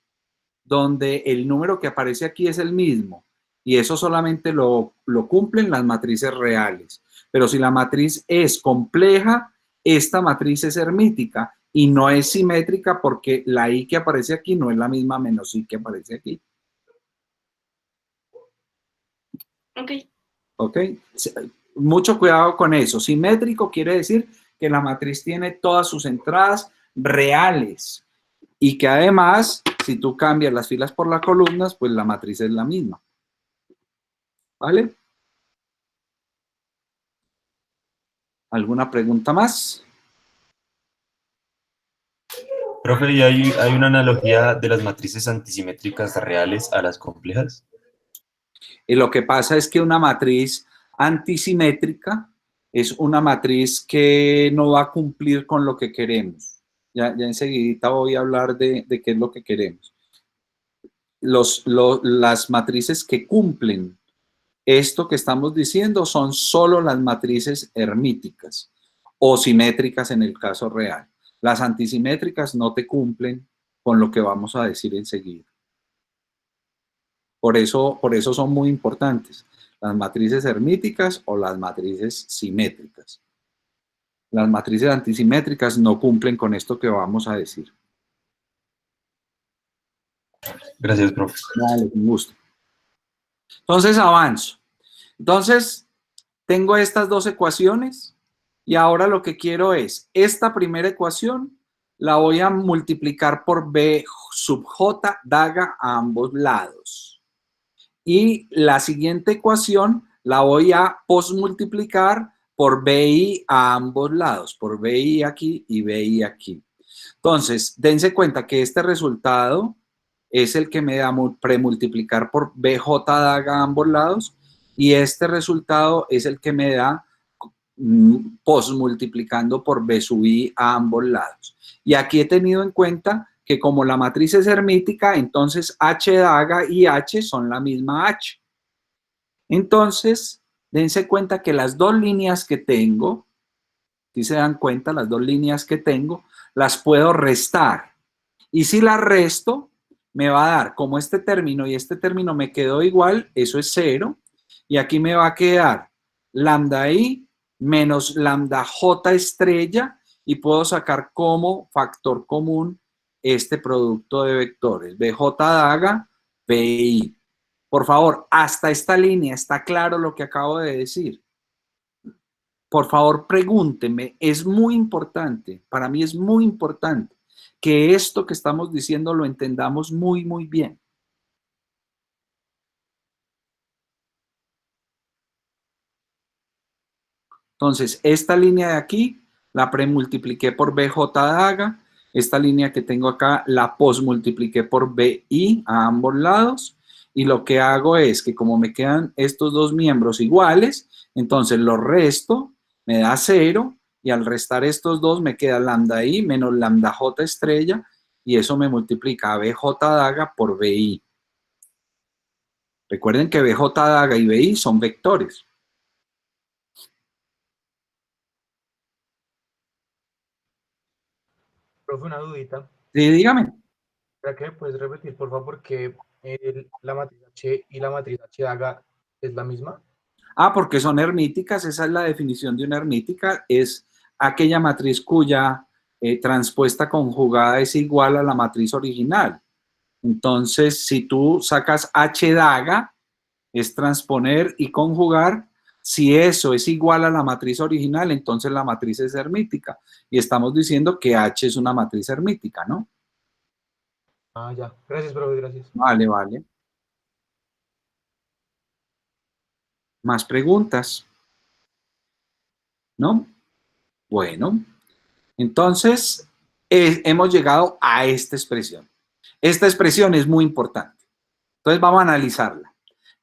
S1: donde el número que aparece aquí es el mismo. Y eso solamente lo cumplen las matrices reales. Pero si la matriz es compleja, esta matriz es hermítica y no es simétrica porque la I que aparece aquí no es la misma menos I que aparece aquí.
S10: Ok.
S1: ¿Ok? Mucho cuidado con eso. Simétrico quiere decir que la matriz tiene todas sus entradas reales y que además, si tú cambias las filas por las columnas, pues la matriz es la misma. ¿Vale? ¿Alguna pregunta más?
S3: Profe, ¿y hay una analogía de las matrices antisimétricas reales a las complejas?
S1: Y lo que pasa es que una matriz antisimétrica es una matriz que no va a cumplir con lo que queremos. Ya enseguida voy a hablar de qué es lo que queremos. Las matrices que cumplen esto que estamos diciendo son solo las matrices hermíticas o simétricas en el caso real. Las antisimétricas no te cumplen con lo que vamos a decir enseguida. Por eso son muy importantes las matrices hermíticas o las matrices simétricas. Las matrices antisimétricas no cumplen con esto que vamos a decir.
S3: Gracias, profe.
S1: Vale, con gusto. Entonces avanzo. Entonces tengo estas dos ecuaciones y ahora lo que quiero es esta primera ecuación la voy a multiplicar por B sub J daga a ambos lados. Y la siguiente ecuación la voy a posmultiplicar por BI a ambos lados, por BI aquí y BI aquí. Entonces, dense cuenta que este resultado es el que me da premultiplicar por BJ daga a ambos lados y este resultado es el que me da posmultiplicando por B sub I a ambos lados. Y aquí he tenido en cuenta que como la matriz es hermítica, entonces H daga y H son la misma H. Entonces, dense cuenta que las dos líneas que tengo, si se dan cuenta, las dos líneas que tengo, las puedo restar. Y si las resto, me va a dar, como este término y este término me quedó igual, eso es 0. Y aquí me va a quedar lambda I menos lambda J estrella y puedo sacar como factor común este producto de vectores, BJ daga, BI. Por favor, hasta esta línea, ¿está claro lo que acabo de decir? Por favor, pregúnteme, es muy importante, para mí es muy importante que esto que estamos diciendo lo entendamos muy, muy bien. Entonces, esta línea de aquí la premultipliqué por BJ daga, esta línea que tengo acá la posmultipliqué por BI a ambos lados y lo que hago es que como me quedan estos dos miembros iguales, entonces los resto, me da 0 y al restar estos dos me queda lambda I menos lambda J estrella y eso me multiplica a BJ daga por BI. Recuerden que BJ daga y BI son vectores.
S11: Profe, una dudita.
S1: Sí, dígame.
S11: ¿Para qué puedes repetir, por favor, porque la matriz H y la matriz H daga es la misma?
S1: Ah, porque son hermíticas, esa es la definición de una hermítica, es aquella matriz cuya transpuesta conjugada es igual a la matriz original. Entonces, si tú sacas H daga, es transponer y conjugar. Si eso es igual a la matriz original, entonces la matriz es hermítica. Y estamos diciendo que H es una matriz hermítica, ¿no?
S11: Ah, ya. Gracias, profe, gracias.
S1: Vale, vale. ¿Más preguntas? ¿No? Bueno, entonces hemos llegado a esta expresión. Esta expresión es muy importante. Entonces vamos a analizarla.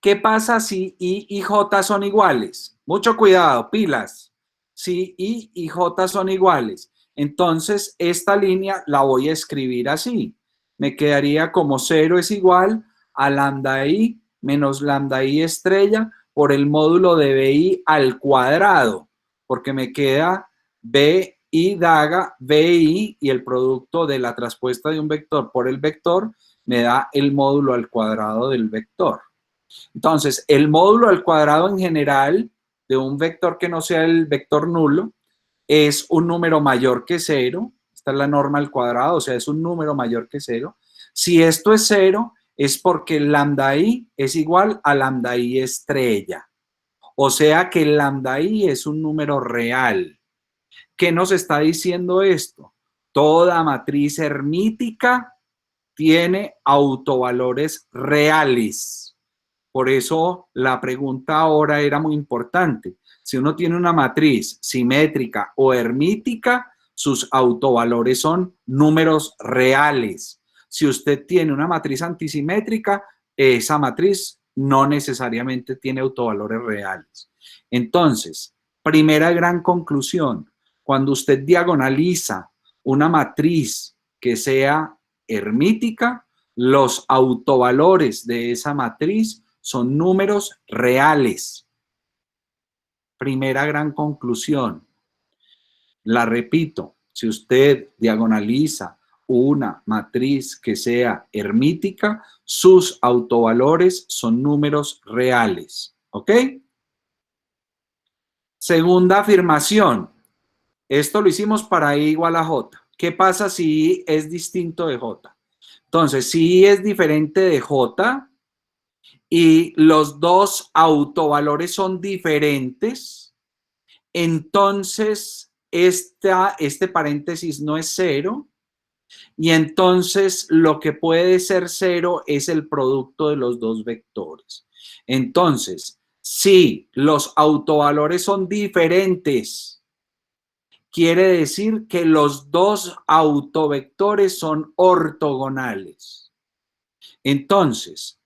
S1: ¿Qué pasa si I y J son iguales? Mucho cuidado, pilas. Si I y J son iguales, entonces esta línea la voy a escribir así. Me quedaría como 0 es igual a lambda I menos lambda I estrella por el módulo de BI al cuadrado, porque me queda BI daga, BI y el producto de la traspuesta de un vector por el vector me da el módulo al cuadrado del vector. Entonces, el módulo al cuadrado en general de un vector que no sea el vector nulo es un número mayor que 0. Esta es la norma al cuadrado, o sea, es un número mayor que 0. Si esto es 0, es porque el lambda i es igual a lambda i estrella. O sea que el lambda i es un número real. ¿Qué nos está diciendo esto? Toda matriz hermítica tiene autovalores reales. Por eso la pregunta ahora era muy importante. Si uno tiene una matriz simétrica o hermítica, sus autovalores son números reales. Si usted tiene una matriz antisimétrica, esa matriz no necesariamente tiene autovalores reales. Entonces, primera gran conclusión, cuando usted diagonaliza una matriz que sea hermítica, los autovalores de esa matriz son números reales. Primera gran conclusión. La repito, si usted diagonaliza una matriz que sea hermítica, sus autovalores son números reales. ¿Ok? Segunda afirmación. Esto lo hicimos para i igual a j. ¿Qué pasa si i es distinto de j? Entonces, si i es diferente de j y los dos autovalores son diferentes, entonces este paréntesis no es 0 y entonces lo que puede ser 0 es el producto de los dos vectores. Entonces, si los autovalores son diferentes, quiere decir que los dos autovectores son ortogonales. Entonces,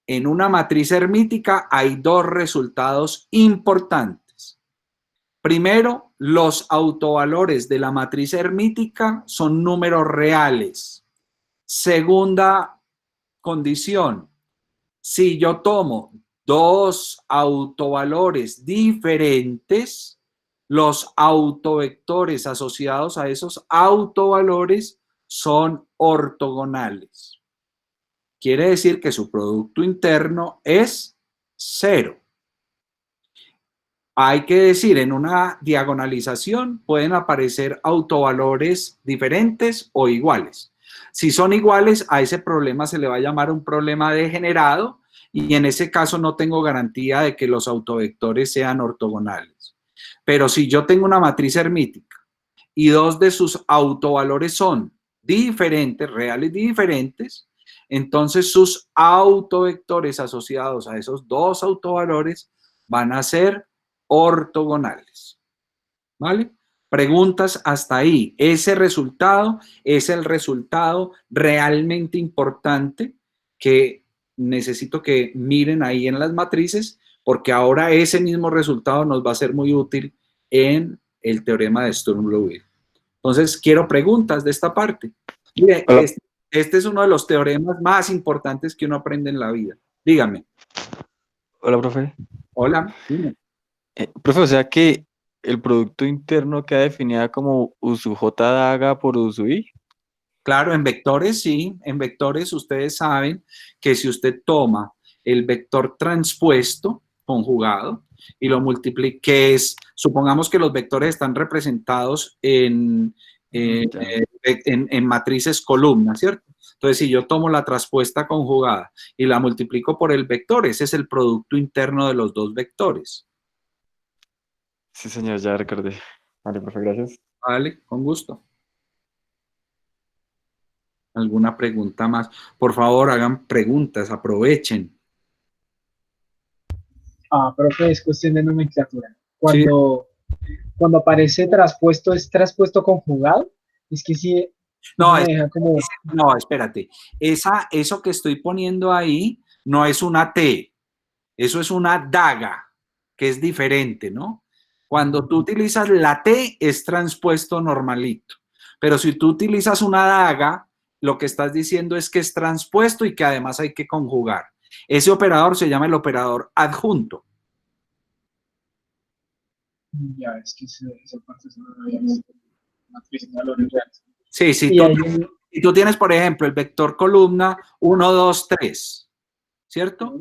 S1: en una matriz hermítica hay dos resultados importantes. Primero, los autovalores de la matriz hermítica son números reales. Segunda condición, si yo tomo dos autovalores diferentes, los autovectores asociados a esos autovalores son ortogonales. Quiere decir que su producto interno es 0. Hay que decir, en una diagonalización pueden aparecer autovalores diferentes o iguales. Si son iguales, a ese problema se le va a llamar un problema degenerado y en ese caso no tengo garantía de que los autovectores sean ortogonales. Pero si yo tengo una matriz hermítica y dos de sus autovalores son diferentes, reales diferentes, entonces sus autovectores asociados a esos dos autovalores van a ser ortogonales. ¿Vale? Preguntas hasta ahí. Ese resultado es el resultado realmente importante que necesito que miren ahí en las matrices, porque ahora ese mismo resultado nos va a ser muy útil en el teorema de Sturm-Liouville. Entonces, quiero preguntas de esta parte. Mire, este es uno de los teoremas más importantes que uno aprende en la vida. Dígame.
S6: Hola, profe.
S1: Hola. Dime.
S6: Profe, o sea que el producto interno queda definido como U sub J daga por U sub I.
S1: Claro, en vectores sí. En vectores ustedes saben que si usted toma el vector transpuesto conjugado y lo multiplica, que es, supongamos que los vectores están representados en matrices columnas, ¿cierto? Entonces, si yo tomo la traspuesta conjugada y la multiplico por el vector, ese es el producto interno de los dos vectores.
S6: Sí, señor, ya recordé. Vale, profe, gracias.
S1: Vale, con gusto. ¿Alguna pregunta más? Por favor, hagan preguntas, aprovechen.
S12: Profe, es cuestión de nomenclatura. Cuando aparece traspuesto, ¿es traspuesto conjugado? Es que sí.
S1: No, no, espérate. Eso que estoy poniendo ahí no es una T, eso es una daga, que es diferente, ¿no? Cuando tú utilizas la T es transpuesto normalito, pero si tú utilizas una daga, lo que estás diciendo es que es transpuesto y que además hay que conjugar. Ese operador se llama el operador adjunto.
S12: Ya, es que esa parte es una matriz de valores reales.
S1: Sí, si tú tienes, por ejemplo, el vector columna 1, 2, 3, ¿cierto?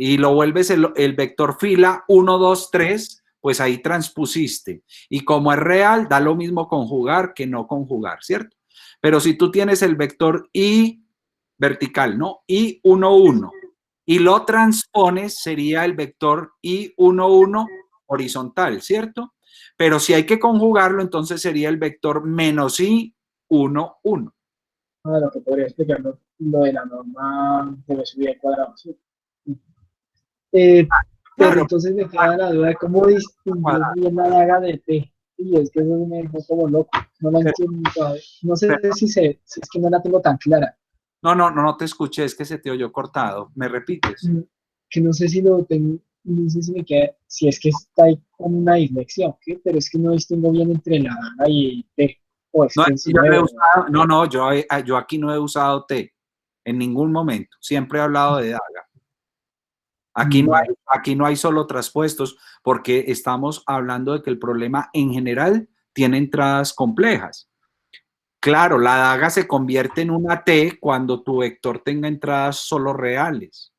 S1: y lo vuelves el vector fila 1, 2, 3, pues ahí transpusiste. Y como es real, da lo mismo conjugar que no conjugar, ¿cierto? Pero si tú tienes el vector i vertical, ¿no? I, 1, 1, y lo transpones, sería el vector i, 1, 1 horizontal, ¿cierto? Pero si hay que conjugarlo, entonces sería el vector menos i, 1, 1.
S12: Lo que podría explicar lo de la norma de subida al cuadrado, ¿sí? Pero
S1: Claro.
S12: entonces me queda la duda de cómo distinguir bien la daga de T. Y es que eso me dejó como loco. No la entiendo todavía. No sé si es que no la tengo tan clara.
S1: No te escuché, es que se te oyó cortado. ¿Me repites?
S12: Que no sé si lo tengo, no sé si me queda, si es que está ahí con una dislexia, ¿ok? Pero es que no distingo bien entre la daga y T. O es
S1: No,
S12: que
S1: yo, no he usado, yo aquí no he usado T en ningún momento. Siempre he hablado de daga. Aquí no hay solo traspuestos, porque estamos hablando de que el problema en general tiene entradas complejas. Claro, la daga se convierte en una T cuando tu vector tenga entradas solo reales.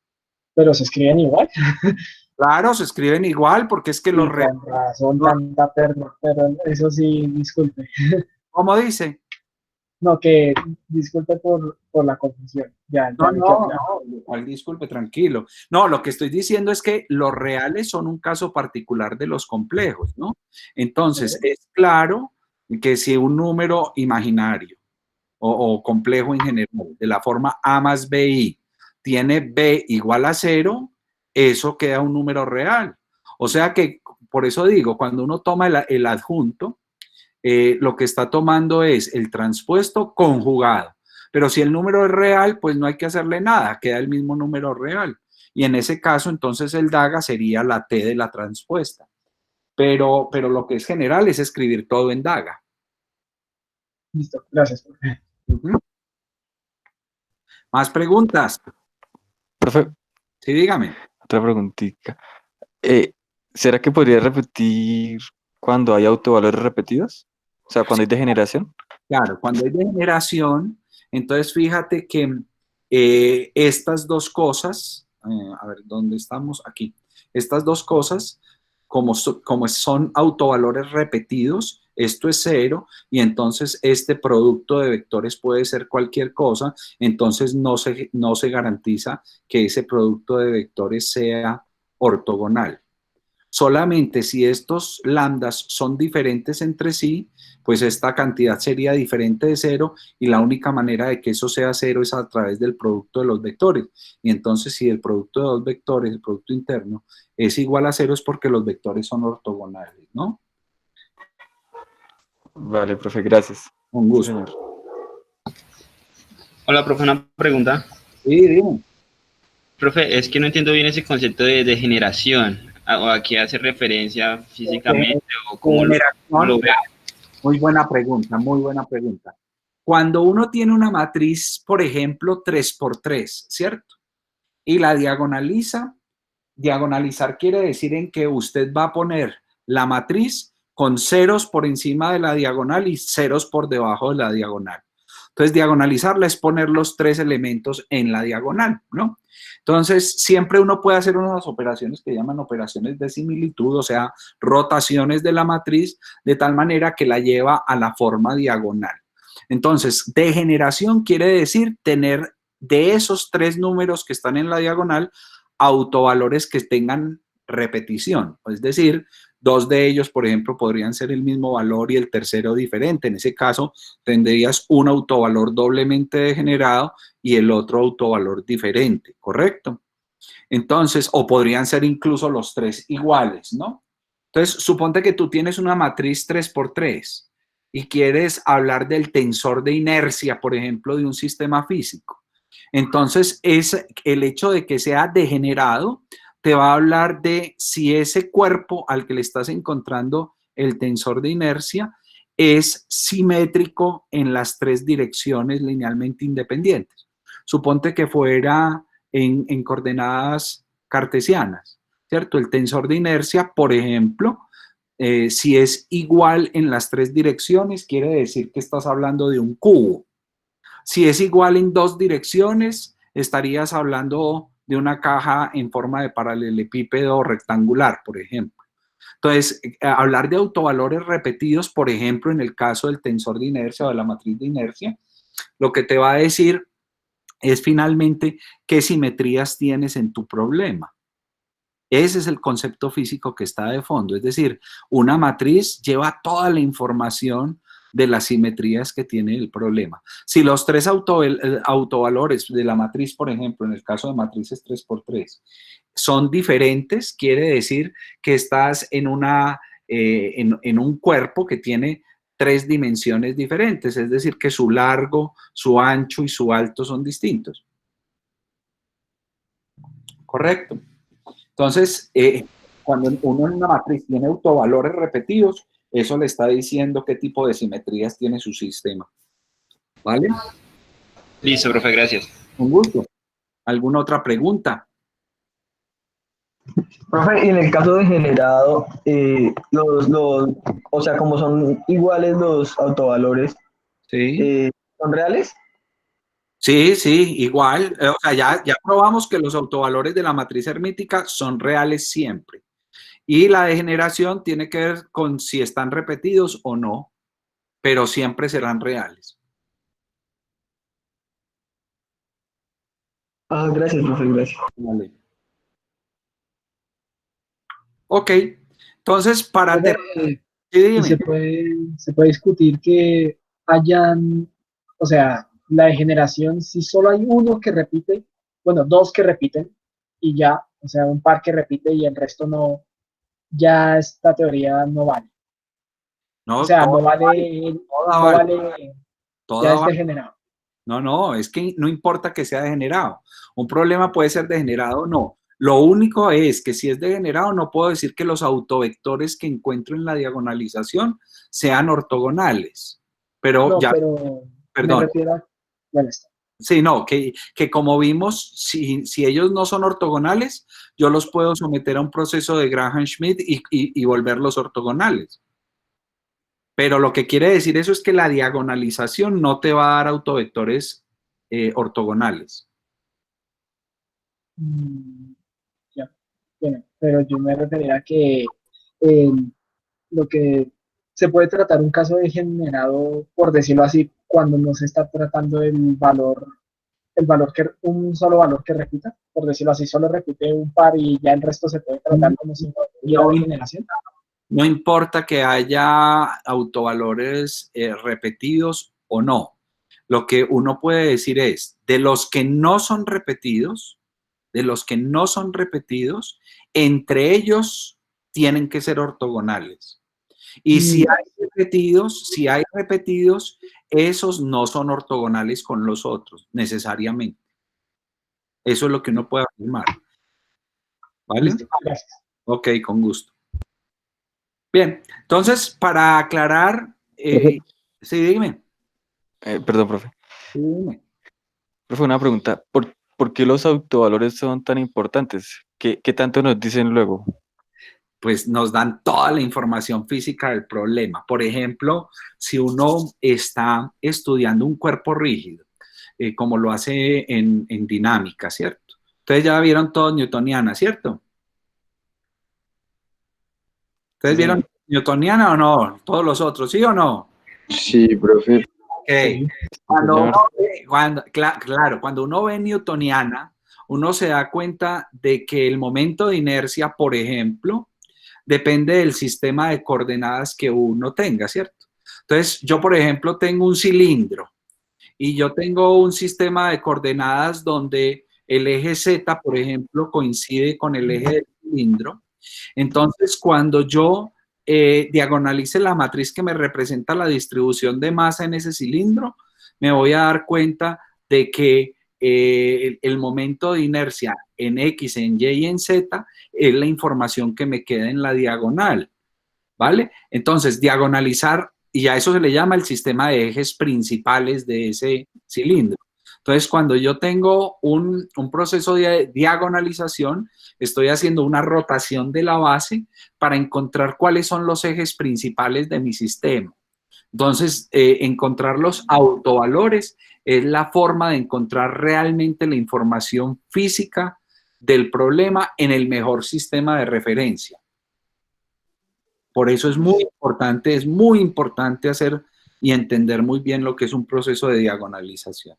S12: Pero se escriben igual.
S1: Claro, se escriben igual porque es que los reales...
S12: Con razón, tanta perna, pero eso sí, disculpe.
S1: ¿Cómo dice?
S12: No, que disculpe por la confusión. Ya me quedó claro.
S1: No, disculpe, tranquilo. No, lo que estoy diciendo es que los reales son un caso particular de los complejos, ¿no? Entonces, es claro que si un número imaginario o complejo en general, de la forma A más BI, tiene B igual a 0, eso queda un número real. O sea que, por eso digo, cuando uno toma el adjunto, lo que está tomando es el transpuesto conjugado. Pero si el número es real, pues no hay que hacerle nada, queda el mismo número real. Y en ese caso, entonces el DAGA sería la T de la transpuesta. Pero lo que es general es escribir todo en DAGA.
S12: Listo, gracias.
S1: ¿Más preguntas?
S6: Profe.
S1: Sí, dígame.
S6: Otra preguntita. ¿Será que podría repetir cuando hay autovalores repetidos? O sea, cuando hay degeneración.
S1: Claro, cuando hay degeneración, entonces fíjate que estas dos cosas, a ver, ¿dónde estamos? Aquí. Estas dos cosas, como son autovalores repetidos, esto es 0, y entonces este producto de vectores puede ser cualquier cosa, entonces no se garantiza que ese producto de vectores sea ortogonal. Solamente si estos lambdas son diferentes entre sí, pues esta cantidad sería diferente de 0 y la única manera de que eso sea 0 es a través del producto de los vectores. Y entonces si el producto de dos vectores, el producto interno, es igual a 0 es porque los vectores son ortogonales, ¿no?
S6: Vale, profe, gracias.
S1: Un gusto.
S6: Sí, señor.
S13: Hola, profe, una pregunta.
S1: Sí, dime.
S13: Profe, es que no entiendo bien ese concepto de degeneración. ¿A qué hace referencia físicamente o cómo lo ve?
S1: Muy buena pregunta, muy buena pregunta. Cuando uno tiene una matriz, por ejemplo, 3×3, ¿cierto? Y la diagonaliza, diagonalizar quiere decir en que usted va a poner la matriz con ceros por encima de la diagonal y ceros por debajo de la diagonal. Entonces, diagonalizarla es poner los tres elementos en la diagonal, ¿no? Entonces, siempre uno puede hacer unas operaciones que llaman operaciones de similitud, o sea, rotaciones de la matriz, de tal manera que la lleva a la forma diagonal. Entonces, degeneración quiere decir tener de esos tres números que están en la diagonal, autovalores que tengan repetición, es decir, dos de ellos, por ejemplo, podrían ser el mismo valor y el tercero diferente. En ese caso, tendrías un autovalor doblemente degenerado y el otro autovalor diferente, ¿correcto? Entonces, o podrían ser incluso los tres iguales, ¿no? Entonces, suponte que tú tienes una matriz 3×3 y quieres hablar del tensor de inercia, por ejemplo, de un sistema físico. Entonces, es el hecho de que sea degenerado te va a hablar de si ese cuerpo al que le estás encontrando el tensor de inercia es simétrico en las tres direcciones linealmente independientes. Suponte que fuera en coordenadas cartesianas, ¿cierto? El tensor de inercia, por ejemplo, si es igual en las tres direcciones, quiere decir que estás hablando de un cubo. Si es igual en dos direcciones, estarías hablando de una caja en forma de paralelepípedo o rectangular, por ejemplo. Entonces, hablar de autovalores repetidos, por ejemplo, en el caso del tensor de inercia o de la matriz de inercia, lo que te va a decir es finalmente qué simetrías tienes en tu problema. Ese es el concepto físico que está de fondo. Es decir, una matriz lleva toda la información de las simetrías que tiene el problema. Si los tres autovalores de la matriz, por ejemplo, en el caso de matrices 3×3, son diferentes, quiere decir que estás en un cuerpo que tiene 3 dimensiones diferentes, es decir, que su largo, su ancho y su alto son distintos. Correcto. Entonces, cuando uno en una matriz tiene autovalores repetidos, eso le está diciendo qué tipo de simetrías tiene su sistema. ¿Vale?
S13: Listo, profe, gracias.
S1: Un gusto. ¿Alguna otra pregunta?
S5: Profe, y en el caso de generado, o sea, como son iguales los autovalores,
S1: Sí.
S5: ¿son reales?
S1: Sí, sí, igual. O sea, ya probamos que los autovalores de la matriz hermítica son reales siempre. Y la degeneración tiene que ver con si están repetidos o no, pero siempre serán reales.
S5: Ah, gracias, profe, gracias.
S1: Vale. Ok, entonces para terminar,
S12: Y se puede discutir que hayan, o sea, la degeneración, si solo hay uno que repite, bueno, 2 que repiten y ya, o sea, un par que repite y el resto no, ya esta teoría no vale.
S1: no,
S12: O sea, no
S1: toda
S12: vale,
S1: toda
S12: ya es
S1: vale.
S12: degenerado.
S1: No, es que no importa que sea degenerado. Un problema puede ser degenerado o no. Lo único es que si es degenerado, no puedo decir que los autovectores que encuentro en la diagonalización sean ortogonales. Pero
S12: No,
S1: ya,
S12: pero
S1: perdón.
S12: me refiero a, bueno, está.
S1: Sí, no, que como vimos, si ellos no son ortogonales, yo los puedo someter a un proceso de Graham-Schmidt y volverlos ortogonales. Pero lo que quiere decir eso es que la diagonalización no te va a dar autovectores ortogonales.
S12: Ya, bueno, pero yo me refería a que lo que se puede tratar un caso degenerado, por decirlo así, cuando no se está tratando el valor que, un solo valor que repita, por decirlo así, solo repite un par y ya el resto se puede tratar como si no hubiera degeneración.
S1: No importa que haya autovalores repetidos o no. Lo que uno puede decir es, de los que no son repetidos, entre ellos tienen que ser ortogonales. Y si hay repetidos, esos no son ortogonales con los otros, necesariamente. Eso es lo que uno puede afirmar. ¿Vale?
S12: Gracias.
S1: Ok, con gusto. Bien, entonces, para aclarar, sí, dime.
S6: Perdón, profe.
S1: Sí, dime.
S6: Profe, una pregunta. ¿Por qué los autovalores son tan importantes? ¿Qué tanto nos dicen luego?
S1: Pues nos dan toda la información física del problema. Por ejemplo, si uno está estudiando un cuerpo rígido, como lo hace en dinámica, ¿cierto? Ustedes ya vieron todo newtoniana, ¿cierto? ¿Ustedes vieron newtoniana o no? Todos los otros, ¿sí o no?
S6: Sí, profe.
S1: Okay. Cuando uno ve newtoniana, uno se da cuenta de que el momento de inercia, por ejemplo, depende del sistema de coordenadas que uno tenga, ¿cierto? Entonces, yo, por ejemplo, tengo un cilindro y yo tengo un sistema de coordenadas donde el eje Z, por ejemplo, coincide con el eje del cilindro. Entonces, cuando yo diagonalice la matriz que me representa la distribución de masa en ese cilindro, me voy a dar cuenta de que el momento de inercia en X, en Y y en Z es la información que me queda en la diagonal, ¿vale? Entonces, diagonalizar, y a eso se le llama el sistema de ejes principales de ese cilindro. Entonces, cuando yo tengo un proceso de diagonalización, estoy haciendo una rotación de la base para encontrar cuáles son los ejes principales de mi sistema. Entonces, encontrar los autovalores es la forma de encontrar realmente la información física del problema en el mejor sistema de referencia. Por eso es muy importante hacer y entender muy bien lo que es un proceso de diagonalización.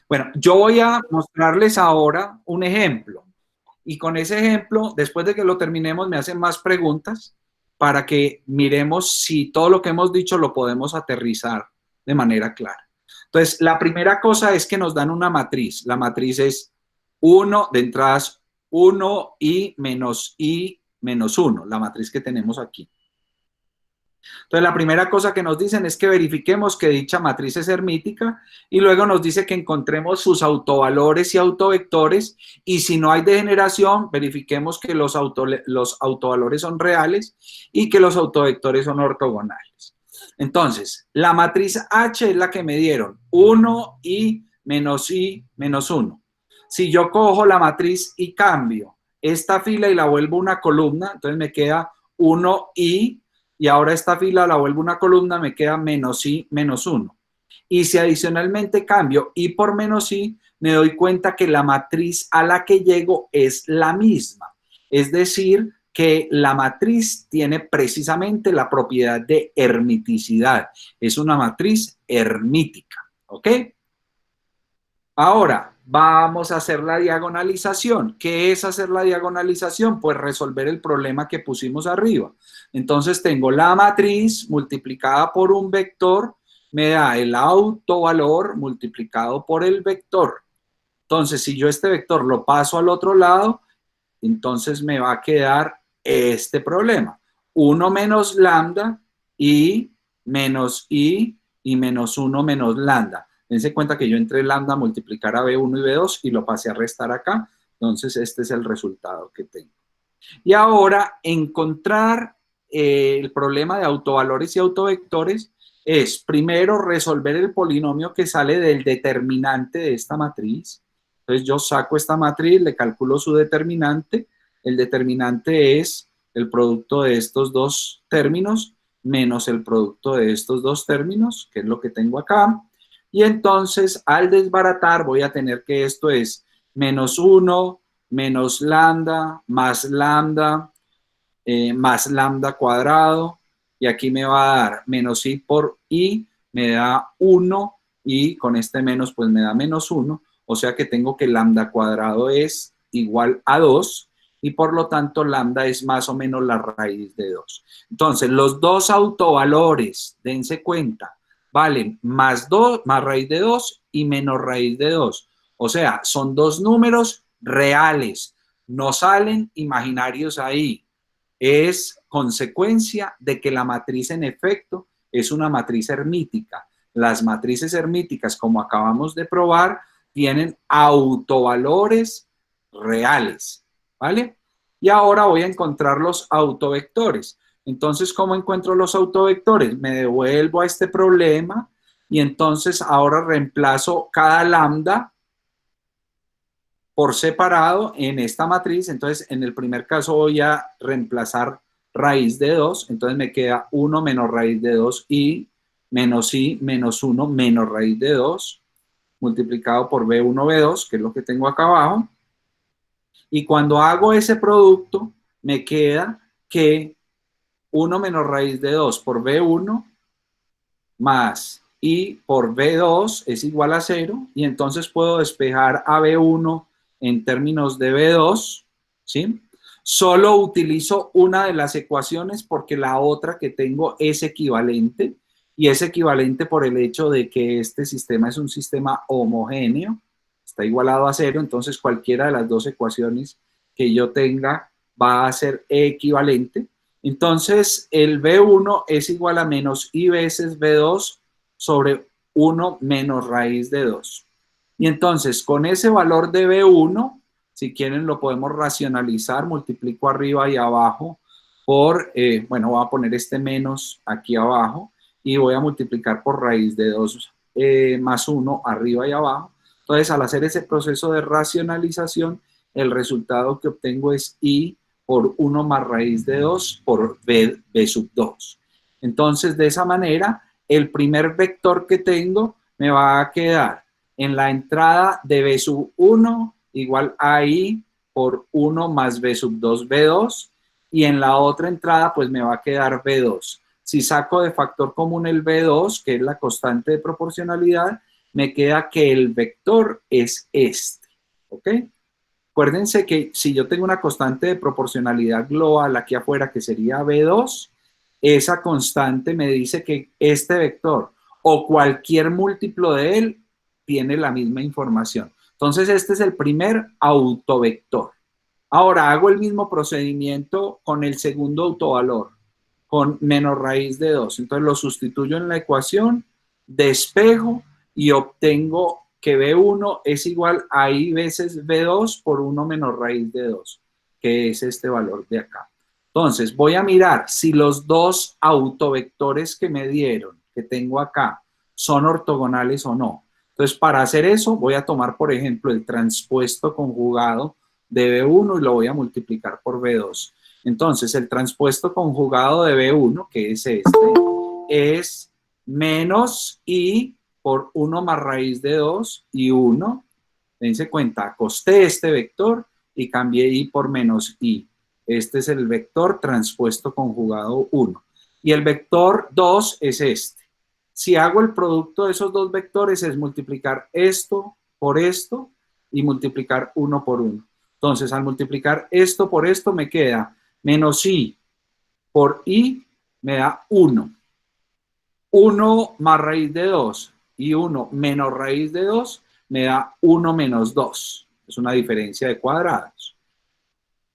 S1: Bueno, yo voy a mostrarles ahora un ejemplo. Y con ese ejemplo, después de que lo terminemos, me hacen más preguntas para que miremos si todo lo que hemos dicho lo podemos aterrizar de manera clara. Entonces, la primera cosa es que nos dan una matriz. La matriz es 1, de entradas 1 y menos 1, la matriz que tenemos aquí. Entonces, la primera cosa que nos dicen es que verifiquemos que dicha matriz es hermítica y luego nos dice que encontremos sus autovalores y autovectores y si no hay degeneración, verifiquemos que los autovalores son reales y que los autovectores son ortogonales. Entonces, la matriz H es la que me dieron, 1 y menos 1. Si yo cojo la matriz y cambio esta fila y la vuelvo una columna, entonces me queda 1 y ahora esta fila la vuelvo una columna, me queda menos i menos 1. Y si adicionalmente cambio i por menos i, me doy cuenta que la matriz a la que llego es la misma. Es decir, que la matriz tiene precisamente la propiedad de hermiticidad. Es una matriz hermítica, ¿ok? Ahora, vamos a hacer la diagonalización. ¿Qué es hacer la diagonalización? Pues resolver el problema que pusimos arriba. Entonces tengo la matriz multiplicada por un vector, me da el autovalor multiplicado por el vector. Entonces, si yo este vector lo paso al otro lado, entonces me va a quedar este problema. 1 menos lambda y menos i y menos 1 menos lambda. Dense cuenta que yo entre lambda a multiplicar a B1 y B2 y lo pasé a restar acá. Entonces, este es el resultado que tengo. Y ahora, encontrar el problema de autovalores y autovectores es, primero, resolver el polinomio que sale del determinante de esta matriz. Entonces, yo saco esta matriz, le calculo su determinante. El determinante es el producto de estos dos términos menos el producto de estos dos términos, que es lo que tengo acá. Y entonces, al desbaratar, voy a tener que esto es menos 1, menos lambda, más lambda cuadrado. Y aquí me va a dar menos i por i, me da 1, y con este menos, pues me da menos 1. O sea que tengo que lambda cuadrado es igual a 2, y por lo tanto, lambda es más o menos la raíz de 2. Entonces, los dos autovalores, dense cuenta, valen más raíz de 2 y menos raíz de 2. O sea, son dos números reales, no salen imaginarios ahí. Es consecuencia de que la matriz en efecto es una matriz hermítica. Las matrices hermíticas, como acabamos de probar, tienen autovalores reales, ¿vale? Y ahora voy a encontrar los autovectores. Entonces, ¿cómo encuentro los autovectores? Me devuelvo a este problema y entonces ahora reemplazo cada lambda por separado en esta matriz. Entonces, en el primer caso voy a reemplazar raíz de 2. Entonces, me queda 1 menos raíz de 2 y menos 1 menos raíz de 2 multiplicado por B1, B2, que es lo que tengo acá abajo. Y cuando hago ese producto, me queda que 1 menos raíz de 2 por B1 más i por B2 es igual a 0. Y entonces puedo despejar a B1 en términos de B2, ¿sí? Solo utilizo una de las ecuaciones porque la otra que tengo es equivalente. Y es equivalente por el hecho de que este sistema es un sistema homogéneo. Está igualado a 0, entonces cualquiera de las dos ecuaciones que yo tenga va a ser equivalente. Entonces, el B1 es igual a menos i veces B2 sobre 1 menos raíz de 2. Y entonces, con ese valor de B1, si quieren lo podemos racionalizar, multiplico arriba y abajo por, bueno, voy a poner este menos aquí abajo y voy a multiplicar por raíz de 2 más 1 arriba y abajo. Entonces, al hacer ese proceso de racionalización, el resultado que obtengo es i por 1 más raíz de 2 por b sub 2. Entonces, de esa manera, el primer vector que tengo me va a quedar en la entrada de b sub 1 igual a i por 1 más B sub 2 B2, y en la otra entrada pues me va a quedar B2. Si saco de factor común el B2, que es la constante de proporcionalidad, me queda que el vector es este, ¿ok? Acuérdense que si yo tengo una constante de proporcionalidad global aquí afuera, que sería B2, esa constante me dice que este vector o cualquier múltiplo de él tiene la misma información. Entonces, este es el primer autovector. Ahora hago el mismo procedimiento con el segundo autovalor, con menos raíz de 2. Entonces lo sustituyo en la ecuación, despejo y obtengo que B1 es igual a I veces B2 por 1 menos raíz de 2, que es este valor de acá. Entonces voy a mirar si los dos autovectores que me dieron, que tengo acá, son ortogonales o no. Entonces para hacer eso voy a tomar, por ejemplo, el transpuesto conjugado de B1 y lo voy a multiplicar por B2. Entonces, el transpuesto conjugado de B1, que es este, es menos I por 1 más raíz de 2 y 1. Dense cuenta, acosté este vector y cambié I por menos I. Este es el vector transpuesto conjugado 1. Y el vector 2 es este. Si hago el producto de esos dos vectores es multiplicar esto por esto y multiplicar 1 por 1. Entonces, al multiplicar esto por esto me queda menos I por I me da 1. 1 más raíz de 2 y 1 menos raíz de 2 me da 1 menos 2. Es una diferencia de cuadrados.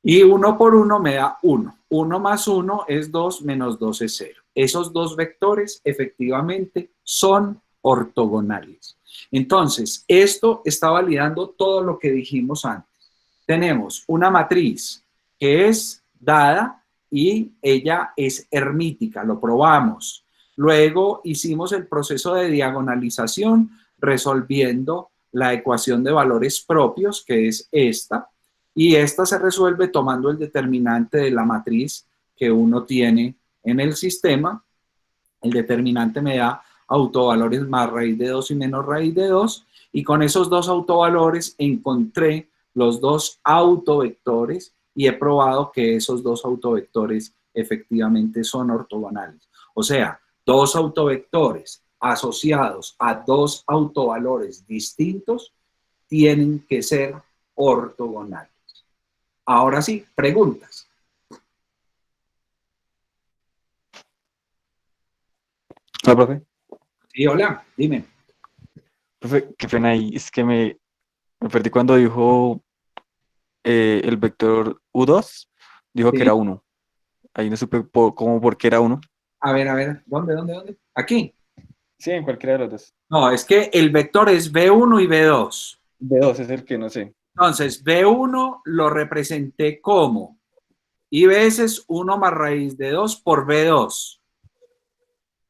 S1: Y 1 por 1 me da 1. 1 más 1 es 2, menos 2 es 0. Esos dos vectores efectivamente son ortogonales. Entonces, esto está validando todo lo que dijimos antes. Tenemos una matriz que es dada y ella es hermítica, lo probamos. Luego hicimos el proceso de diagonalización resolviendo la ecuación de valores propios, que es esta, y esta se resuelve tomando el determinante de la matriz que uno tiene en el sistema. El determinante me da autovalores más raíz de 2 y menos raíz de 2, y con esos dos autovalores encontré los dos autovectores y he probado que esos dos autovectores efectivamente son ortogonales. O sea, dos autovectores asociados a dos autovalores distintos tienen que ser ortogonales. Ahora sí, preguntas.
S6: Hola, profe.
S1: Sí, hola, dime.
S6: Profe, qué pena ahí. Es que me perdí cuando dijo el vector U2, dijo
S1: Sí.
S6: que era 1. Ahí no supe cómo por qué era 1.
S1: A ver, ¿dónde? Aquí.
S6: Sí, en cualquiera de los dos.
S1: No, es que el vector es B1 y B2.
S6: B2 es el que no sé.
S1: Entonces, B1 lo representé como I veces 1 más raíz de 2 por B2.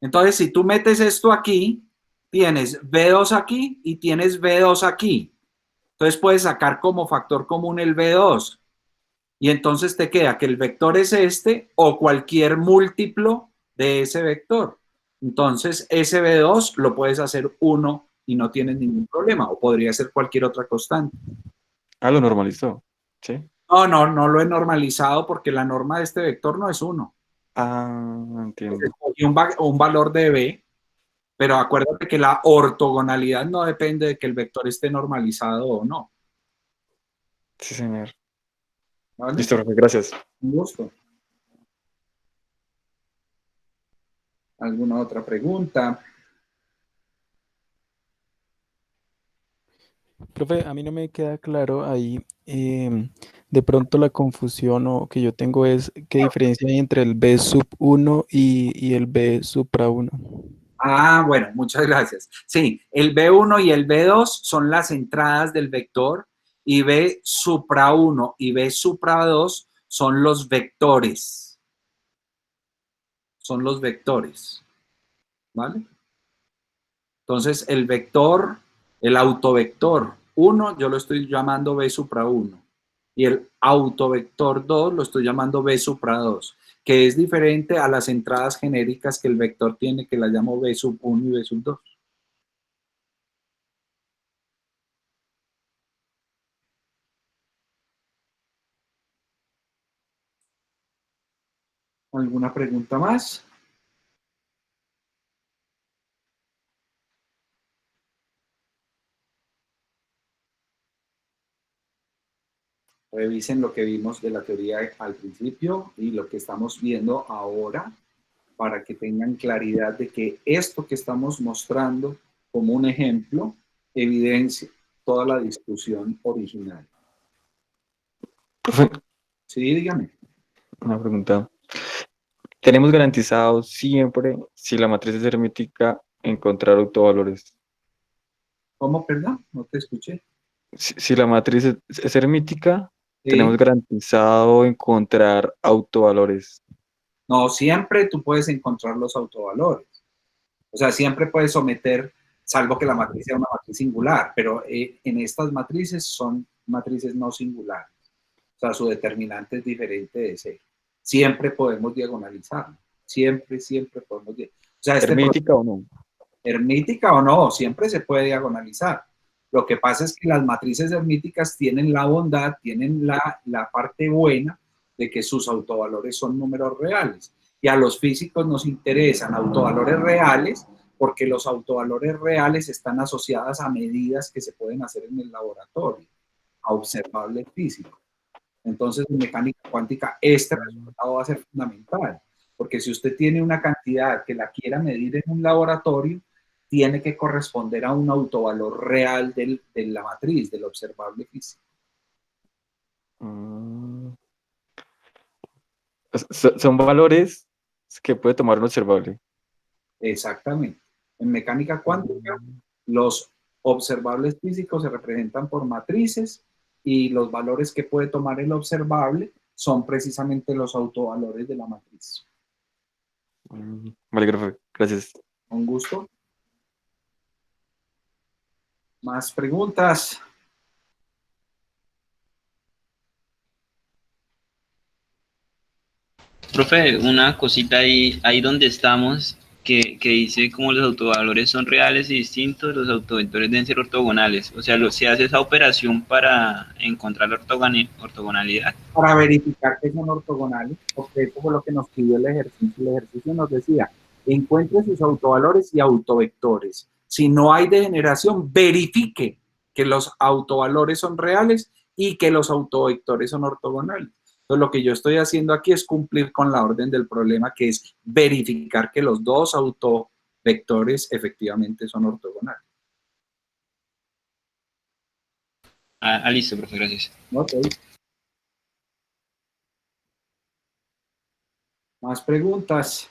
S1: Entonces, si tú metes esto aquí, tienes B2 aquí y tienes B2 aquí. Entonces, puedes sacar como factor común el B2. Y entonces te queda que el vector es este o cualquier múltiplo de ese vector. Entonces, ese B2 lo puedes hacer 1 y no tienes ningún problema. O podría ser cualquier otra constante.
S6: Ah, lo normalizó. Sí.
S1: No lo he normalizado porque la norma de este vector no es 1.
S6: Ah, entiendo.
S1: Y un valor de B, pero acuérdate que la ortogonalidad no depende de que el vector esté normalizado o no.
S6: Sí, señor.
S1: ¿Vale?
S6: Listo, profe, gracias.
S1: Un gusto. ¿Alguna otra pregunta?
S14: Profe, a mí no me queda claro ahí, de pronto la confusión o que yo tengo es qué diferencia hay entre el B sub 1 y el B supra 1.
S1: Ah, bueno, muchas gracias. Sí, el B1 y el B2 son las entradas del vector y B supra 1 y B supra 2 son los vectores. Son los vectores. ¿Vale? Entonces, el vector, el autovector 1, yo lo estoy llamando B supra 1. Y el autovector 2 lo estoy llamando B supra 2, que es diferente a las entradas genéricas que el vector tiene, que las llamo B sub 1 y B sub 2. ¿Alguna pregunta más? Revisen lo que vimos de la teoría al principio y lo que estamos viendo ahora para que tengan claridad de que esto que estamos mostrando como un ejemplo evidencia toda la discusión original.
S6: Profe,
S1: Sí, dígame.
S6: una pregunta. ¿Tenemos garantizado siempre, si la matriz es hermética, encontrar autovalores?
S1: ¿Cómo, perdón? No te escuché.
S6: Si la matriz es hermética,
S1: Sí.
S6: tenemos garantizado encontrar autovalores.
S1: No, siempre tú puedes encontrar los autovalores. O sea, siempre puedes someter, salvo que la matriz sea una matriz singular, pero en estas matrices son matrices no singulares. O sea, su determinante es diferente de C. Siempre podemos diagonalizar. Siempre podemos diagonalizar. O sea,
S6: ¿Hermética o no?
S1: Hermítica o no, siempre se puede diagonalizar. Lo que pasa es que las matrices hermíticas tienen la bondad, tienen la parte buena de que sus autovalores son números reales. Y a los físicos nos interesan autovalores reales porque los autovalores reales están asociados a medidas que se pueden hacer en el laboratorio, a observables físicos. Entonces, en mecánica cuántica, este resultado va a ser fundamental, porque si usted tiene una cantidad que la quiera medir en un laboratorio, tiene que corresponder a un autovalor real de la matriz, del observable físico.
S6: Son valores que puede tomar un observable.
S1: Exactamente. En mecánica cuántica, los observables físicos se representan por matrices y los valores que puede tomar el observable son precisamente los autovalores de la matriz.
S6: Vale, profe. Gracias.
S1: Un gusto. ¿Más preguntas?
S13: Profe, una cosita ahí donde estamos, que dice como los autovalores son reales y distintos, los autovectores deben ser ortogonales. O sea, se hace esa operación para encontrar la ortogonalidad.
S1: Para verificar que son ortogonales, porque eso fue lo que nos pidió el ejercicio. El ejercicio nos decía, encuentre sus autovalores y autovectores. Si no hay degeneración, verifique que los autovalores son reales y que los autovectores son ortogonales. Entonces, lo que yo estoy haciendo aquí es cumplir con la orden del problema, que es verificar que los dos autovectores efectivamente son ortogonales.
S13: Listo, profe, gracias.
S1: Ok. ¿Más preguntas?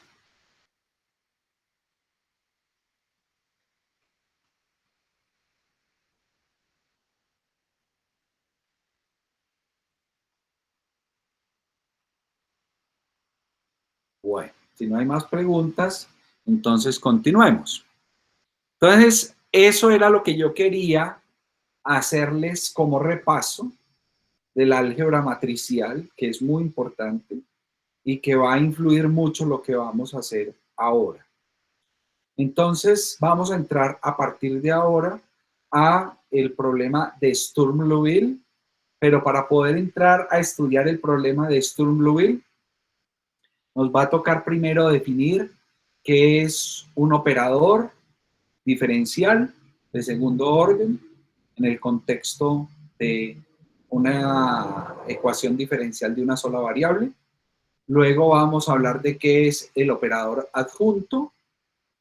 S1: Bueno, si no hay más preguntas, entonces continuemos. Entonces, eso era lo que yo quería hacerles como repaso del álgebra matricial, que es muy importante y que va a influir mucho lo que vamos a hacer ahora. Entonces, vamos a entrar a partir de ahora a el problema de Sturm-Liouville, pero para poder entrar a estudiar el problema de Sturm-Liouville, nos va a tocar primero definir qué es un operador diferencial de segundo orden en el contexto de una ecuación diferencial de una sola variable. Luego vamos a hablar de qué es el operador adjunto.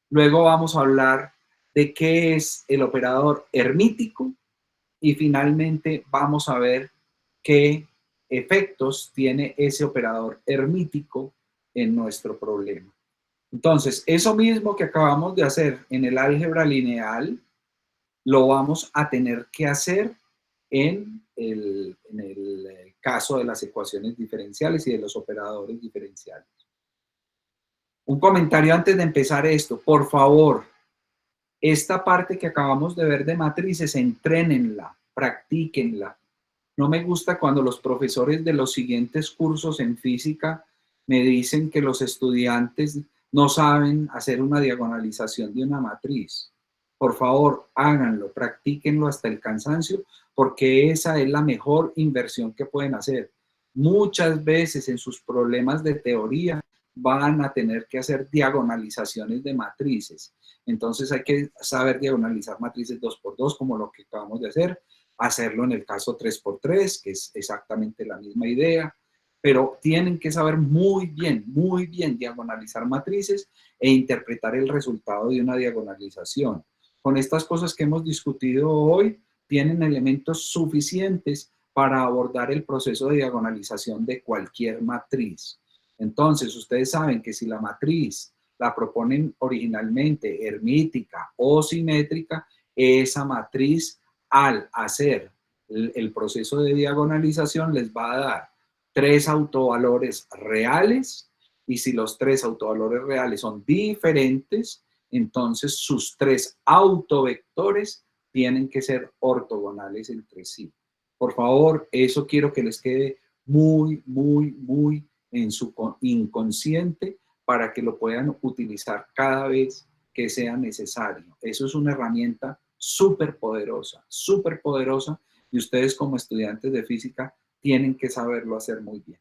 S1: Luego vamos a hablar de qué es el operador hermítico. Y finalmente vamos a ver qué efectos tiene ese operador hermítico en nuestro problema. Entonces, eso mismo que acabamos de hacer en el álgebra lineal, lo vamos a tener que hacer en el caso de las ecuaciones diferenciales y de los operadores diferenciales. Un comentario antes de empezar esto. Por favor, esta parte que acabamos de ver de matrices, entrénenla, practíquenla. No me gusta cuando los profesores de los siguientes cursos en física me dicen que los estudiantes no saben hacer una diagonalización de una matriz. Por favor, háganlo, practíquenlo hasta el cansancio, porque esa es la mejor inversión que pueden hacer. Muchas veces en sus problemas de teoría van a tener que hacer diagonalizaciones de matrices. Entonces hay que saber diagonalizar matrices 2×2 como lo que acabamos de hacer, hacerlo en el caso 3×3, que es exactamente la misma idea, pero tienen que saber muy bien diagonalizar matrices e interpretar el resultado de una diagonalización. Con estas cosas que hemos discutido hoy, tienen elementos suficientes para abordar el proceso de diagonalización de cualquier matriz. Entonces, ustedes saben que si la matriz la proponen originalmente hermítica o simétrica, esa matriz al hacer el proceso de diagonalización les va a dar 3 autovalores reales, y si los 3 autovalores reales son diferentes, entonces sus 3 autovectores tienen que ser ortogonales entre sí. Por favor, eso quiero que les quede muy en su inconsciente para que lo puedan utilizar cada vez que sea necesario. Eso es una herramienta súper poderosa, y ustedes como estudiantes de física tienen que saberlo hacer muy bien.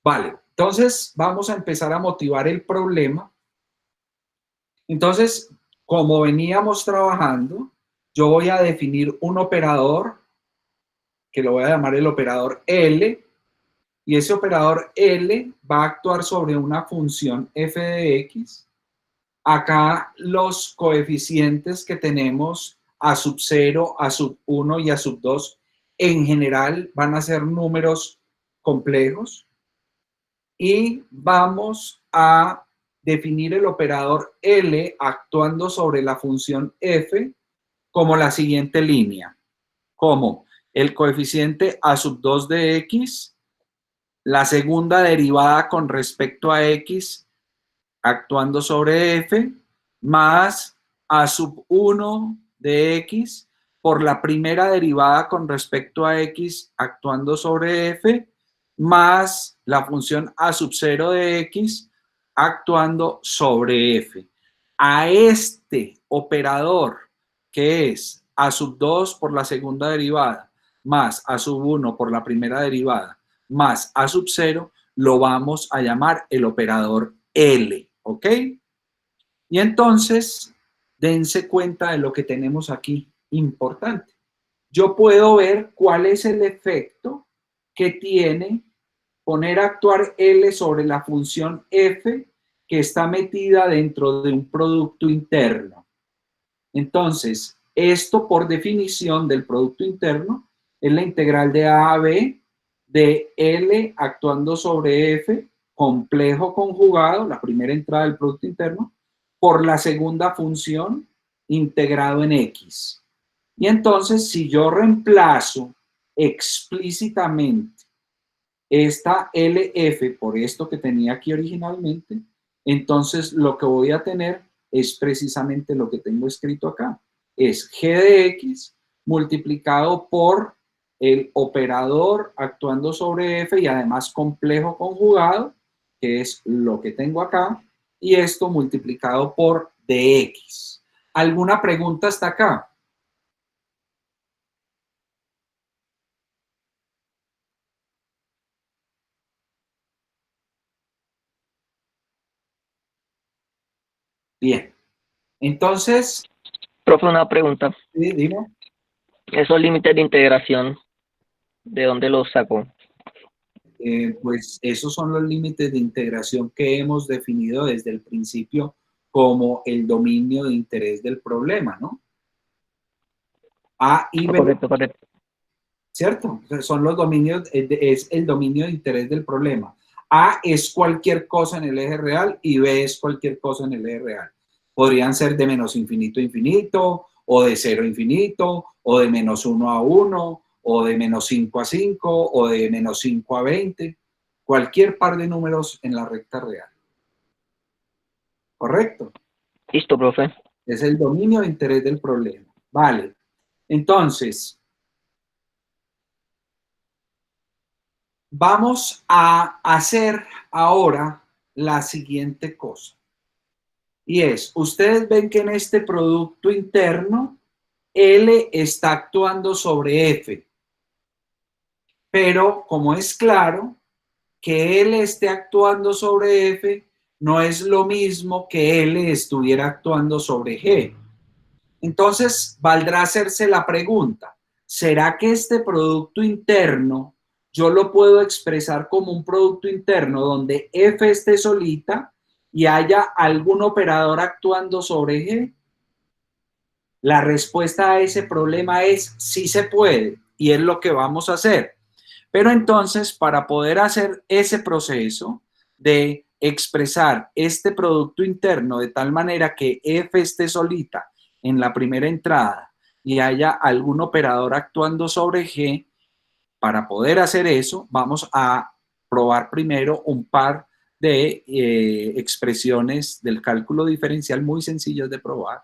S1: Vale, entonces vamos a empezar a motivar el problema. Entonces, como veníamos trabajando, yo voy a definir un operador que lo voy a llamar el operador L, y ese operador L va a actuar sobre una función f de x. Acá los coeficientes que tenemos a sub 0, a sub 1 y a sub 2 en general van a ser números complejos, y vamos a definir el operador L actuando sobre la función f como la siguiente línea, como el coeficiente a sub 2 de x, la segunda derivada con respecto a x actuando sobre f, más a sub 1 de x por la primera derivada con respecto a x actuando sobre f, más la función a sub 0 de x actuando sobre f. A este operador, que es a sub 2 por la segunda derivada, más a sub 1 por la primera derivada, más a sub 0, lo vamos a llamar el operador L, ¿ok? Y entonces, dense cuenta de lo que tenemos aquí, importante. Yo puedo ver cuál es el efecto que tiene poner a actuar L sobre la función f que está metida dentro de un producto interno. Entonces, esto por definición del producto interno es la integral de a a b de L actuando sobre f, complejo conjugado, la primera entrada del producto interno, por la segunda función integrado en x. Y entonces, si yo reemplazo explícitamente esta LF por esto que tenía aquí originalmente, entonces lo que voy a tener es precisamente lo que tengo escrito acá. Es g de x multiplicado por el operador actuando sobre f y además complejo conjugado, que es lo que tengo acá, y esto multiplicado por dx. ¿Alguna pregunta hasta acá? Bien. Entonces...
S15: Profe, una pregunta.
S1: Sí, dime.
S15: ¿Esos límites de integración, de dónde los sacó?
S1: Pues esos son los límites de integración que hemos definido desde el principio como el dominio de interés del problema, ¿no? A y B.
S15: Correcto.
S1: ¿Cierto? Son los dominios, es el dominio de interés del problema. A es cualquier cosa en el eje real y B es cualquier cosa en el eje real. Podrían ser de menos infinito a infinito, o de 0 a infinito, o de menos 1 a 1, o de menos 5 a 5, o de menos 5 a 20. Cualquier par de números en la recta real. ¿Correcto?
S15: Listo, profe.
S1: Es el dominio de interés del problema. Vale. Entonces, vamos a hacer ahora la siguiente cosa. Y es, ustedes ven que en este producto interno, L está actuando sobre F. Pero como es claro que L esté actuando sobre F no es lo mismo que L estuviera actuando sobre G. Entonces, valdrá hacerse la pregunta, ¿será que este producto interno yo lo puedo expresar como un producto interno donde F esté solita y haya algún operador actuando sobre G? La respuesta a ese problema es sí se puede y es lo que vamos a hacer. Pero entonces, para poder hacer ese proceso de expresar este producto interno de tal manera que F esté solita en la primera entrada y haya algún operador actuando sobre G, para poder hacer eso, vamos a probar primero un par de expresiones del cálculo diferencial muy sencillas de probar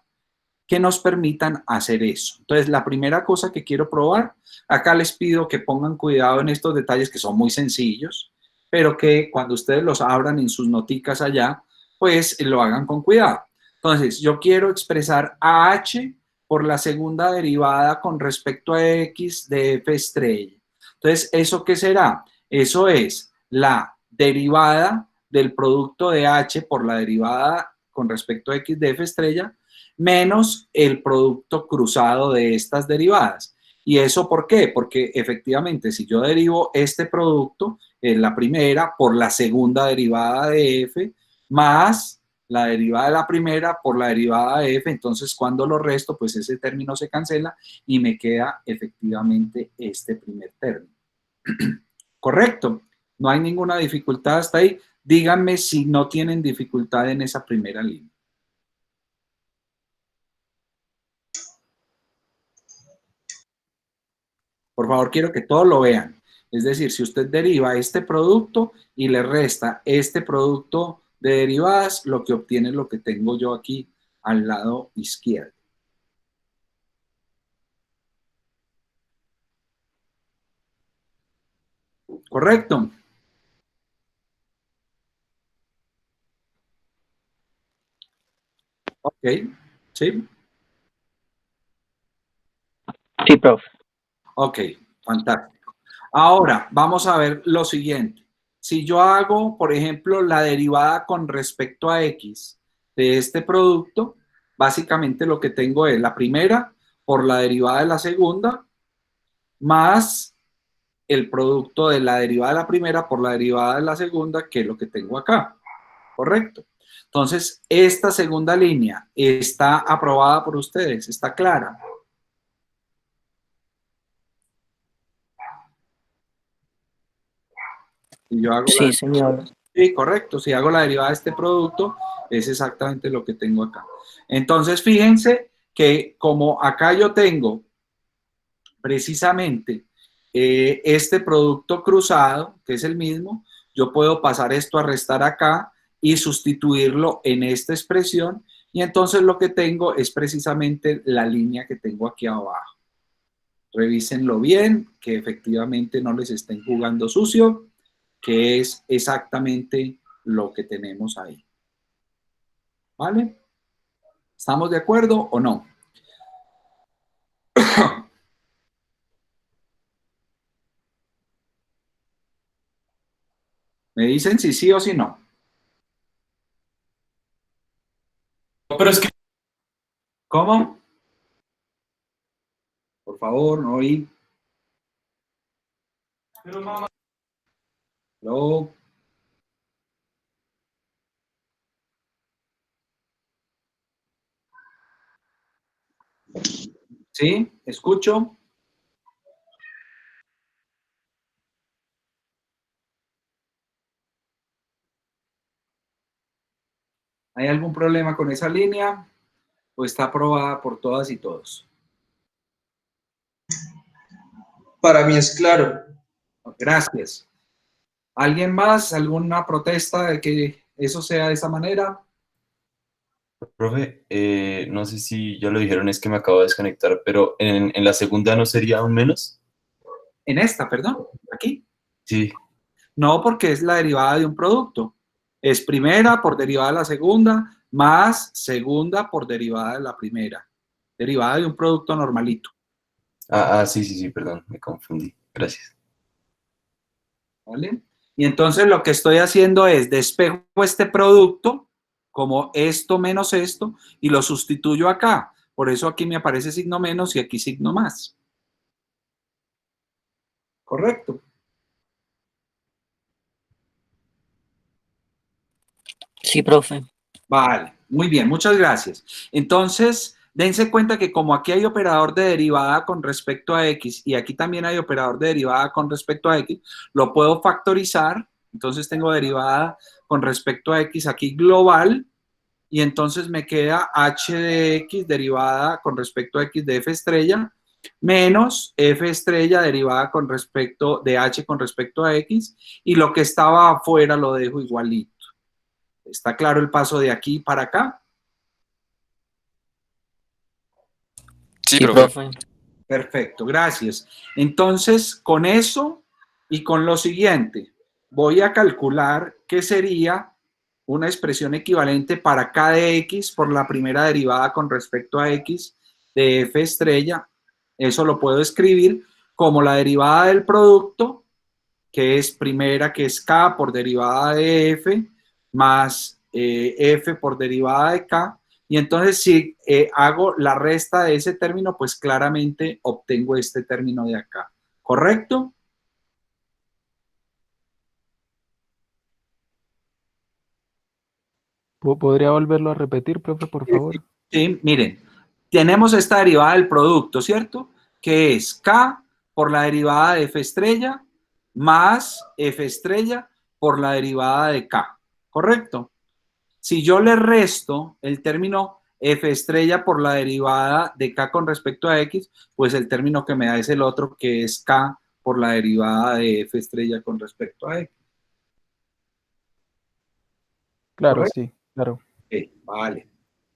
S1: que nos permitan hacer eso. Entonces, la primera cosa que quiero probar, acá les pido que pongan cuidado en estos detalles que son muy sencillos, pero que cuando ustedes los abran en sus noticas allá, pues lo hagan con cuidado. Entonces, yo quiero expresar AH por la segunda derivada con respecto a X de F estrella. Entonces, ¿eso qué será? Eso es la derivada del producto de H por la derivada con respecto a X de F estrella menos el producto cruzado de estas derivadas. ¿Y eso por qué? Porque efectivamente si yo derivo este producto, la primera por la segunda derivada de F, más la derivada de la primera por la derivada de F, entonces cuando lo resto, pues ese término se cancela y me queda efectivamente este primer término. ¿Correcto? No hay ninguna dificultad hasta ahí. Díganme si no tienen dificultad en esa primera línea. Por favor, quiero que todos lo vean. Es decir, si usted deriva este producto y le resta este producto de derivadas, lo que obtiene es lo que tengo yo aquí al lado izquierdo. ¿Correcto? Ok, ¿sí?
S15: Sí, profe.
S1: Ok, fantástico. Ahora, vamos a ver lo siguiente. Si yo hago, por ejemplo, la derivada con respecto a X de este producto, básicamente lo que tengo es la primera por la derivada de la segunda, más el producto de la derivada de la primera por la derivada de la segunda, que es lo que tengo acá. ¿Correcto? Entonces, esta segunda línea está aprobada por ustedes, está clara. Si yo hago
S15: Sí, señor.
S1: Sí, correcto. Si hago la derivada de este producto, es exactamente lo que tengo acá. Entonces, fíjense que como acá yo tengo precisamente este producto cruzado, que es el mismo, yo puedo pasar esto a restar acá y sustituirlo en esta expresión, y entonces lo que tengo es precisamente la línea que tengo aquí abajo. Revísenlo bien, que efectivamente no les estén jugando sucio, que es exactamente lo que tenemos ahí. ¿Vale? ¿Estamos de acuerdo o no? Me dicen si sí o si no.
S3: Pero es que...
S1: ¿Cómo? Por favor, no oí. ¿Aló? ¿Sí? ¿Escucho? ¿Hay algún problema con esa línea? ¿O está aprobada por todas y todos?
S4: Para mí es claro.
S1: Gracias. ¿Alguien más? ¿Alguna protesta de que eso sea de esa manera?
S3: Profe, no sé si ya lo dijeron, es que me acabo de desconectar, pero en la segunda no sería un menos.
S1: En esta, perdón, aquí.
S3: Sí.
S1: No, porque es la derivada de un producto. Es primera por derivada de la segunda, más segunda por derivada de la primera. Derivada de un producto normalito.
S3: Sí, perdón, me confundí. Gracias.
S1: ¿Vale? Y entonces lo que estoy haciendo es despejo este producto como esto menos esto y lo sustituyo acá. Por eso aquí me aparece signo menos y aquí signo más. ¿Correcto?
S15: Sí, profe.
S1: Vale, muy bien, muchas gracias. Entonces, dense cuenta que como aquí hay operador de derivada con respecto a X y aquí también hay operador de derivada con respecto a X, lo puedo factorizar. Entonces tengo derivada con respecto a X aquí global y entonces me queda h de X derivada con respecto a X de f estrella menos f estrella derivada con respecto de h con respecto a X y lo que estaba afuera lo dejo igualito. ¿Está claro el paso de aquí para acá?
S15: Sí, profe.
S1: Perfecto, gracias. Entonces, con eso y con lo siguiente, voy a calcular qué sería una expresión equivalente para k de x por la primera derivada con respecto a x de f estrella. Eso lo puedo escribir como la derivada del producto, que es primera, que es k por derivada de f, más f por derivada de k. Y entonces si hago la resta de ese término, pues claramente obtengo este término de acá. ¿Correcto?
S14: ¿Podría volverlo a repetir, profe, por favor?
S1: Sí, miren, tenemos esta derivada del producto, ¿cierto? Que es k por la derivada de f estrella más f estrella por la derivada de k. ¿Correcto? Si yo le resto el término f estrella por la derivada de k con respecto a x, pues el término que me da es el otro, que es k por la derivada de f estrella con respecto a x.
S14: Claro,
S1: ¿Correcto?
S14: sí, claro.
S1: Vale.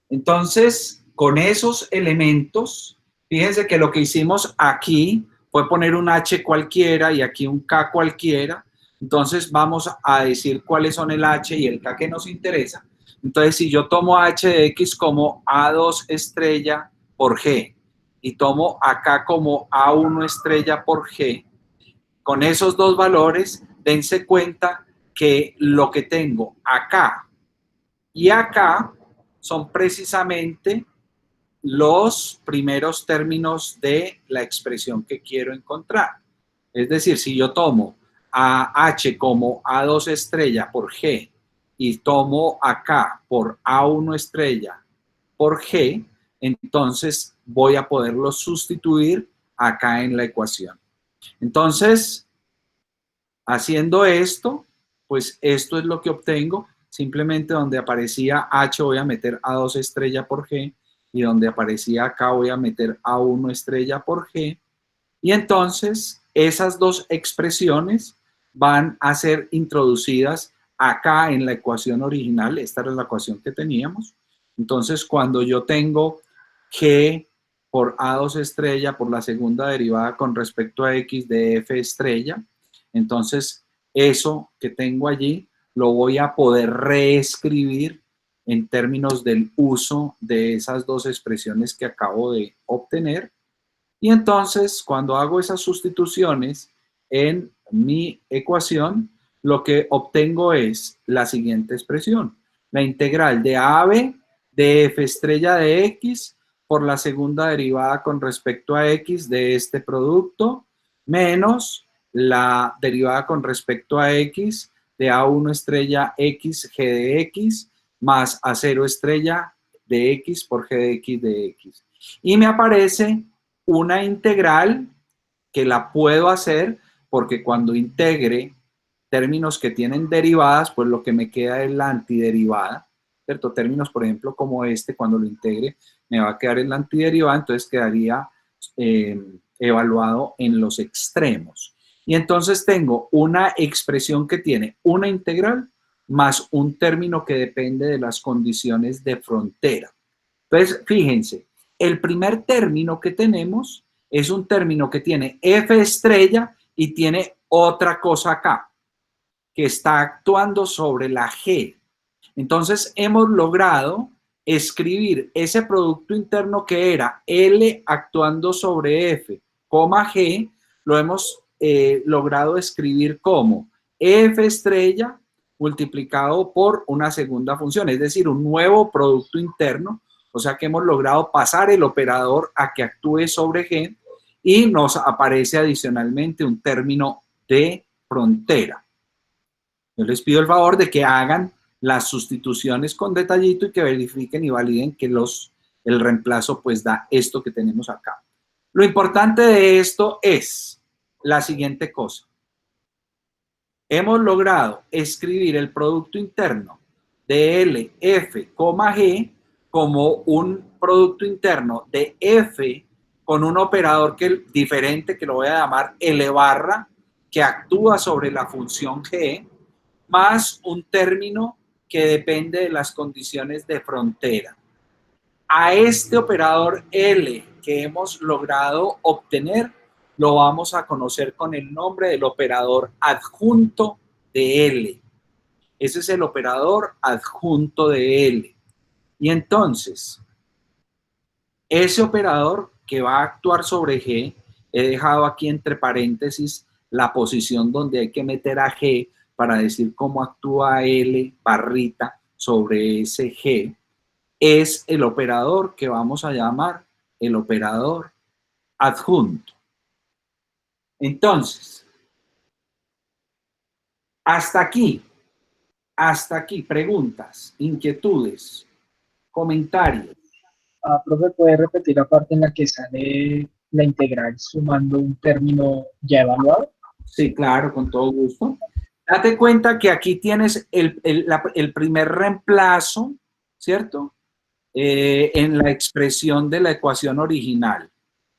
S1: Entonces, con esos elementos, fíjense que lo que hicimos aquí fue poner un h cualquiera y aquí un k cualquiera. Entonces, vamos a decir cuáles son el h y el k que nos interesa. Entonces, si yo tomo h de x como A2 estrella por g y tomo acá como A1 estrella por g, con esos dos valores, dense cuenta que lo que tengo acá y acá son precisamente los primeros términos de la expresión que quiero encontrar. Es decir, si yo tomo a h como A2 estrella por g y tomo acá por A1 estrella por g, entonces voy a poderlo sustituir acá en la ecuación. Entonces, haciendo esto, pues esto es lo que obtengo. Simplemente donde aparecía h voy a meter A2 estrella por g y donde aparecía acá voy a meter A1 estrella por g. Y entonces esas dos expresiones van a ser introducidas acá en la ecuación original. Esta era la ecuación que teníamos. Entonces cuando yo tengo g por A2 estrella por la segunda derivada con respecto a x de f estrella, entonces eso que tengo allí lo voy a poder reescribir en términos del uso de esas dos expresiones que acabo de obtener. Y entonces, cuando hago esas sustituciones en mi ecuación, lo que obtengo es la siguiente expresión. La integral de AB de f estrella de x por la segunda derivada con respecto a x de este producto, menos la derivada con respecto a x de A1 estrella x g de x más A0 estrella de x por g de x de x. Y me aparece una integral que la puedo hacer porque cuando integre términos que tienen derivadas, pues lo que me queda es la antiderivada, ¿cierto? Términos, por ejemplo, como este, cuando lo integre, me va a quedar en la antiderivada, entonces quedaría evaluado en los extremos. Y entonces tengo una expresión que tiene una integral más un término que depende de las condiciones de frontera. Entonces, fíjense, el primer término que tenemos es un término que tiene f estrella y tiene otra cosa acá, que está actuando sobre la g. Entonces, hemos logrado escribir ese producto interno que era L actuando sobre F, g, lo hemos logrado escribir como F estrella multiplicado por una segunda función, es decir, un nuevo producto interno, o sea que hemos logrado pasar el operador a que actúe sobre G y nos aparece adicionalmente un término de frontera. Yo les pido el favor de que hagan las sustituciones con detallito y que verifiquen y validen que el reemplazo pues da esto que tenemos acá. Lo importante de esto es la siguiente cosa. Hemos logrado escribir el producto interno de L, F, G como un producto interno de F con un operador diferente que lo voy a llamar L barra, que actúa sobre la función G, más un término que depende de las condiciones de frontera. A este operador L que hemos logrado obtener, lo vamos a conocer con el nombre del operador adjunto de L. Ese es el operador adjunto de L. Y entonces, ese operador que va a actuar sobre G, he dejado aquí entre paréntesis la posición donde hay que meter a G para decir cómo actúa L barrita sobre ese G, es el operador que vamos a llamar el operador adjunto. Entonces, hasta aquí, preguntas, inquietudes, comentarios.
S12: Profe, ¿puede repetir la parte en la que sale la integral sumando un término ya evaluado?
S1: Sí, claro, con todo gusto. Date cuenta que aquí tienes el primer reemplazo, ¿cierto? En la expresión de la ecuación original.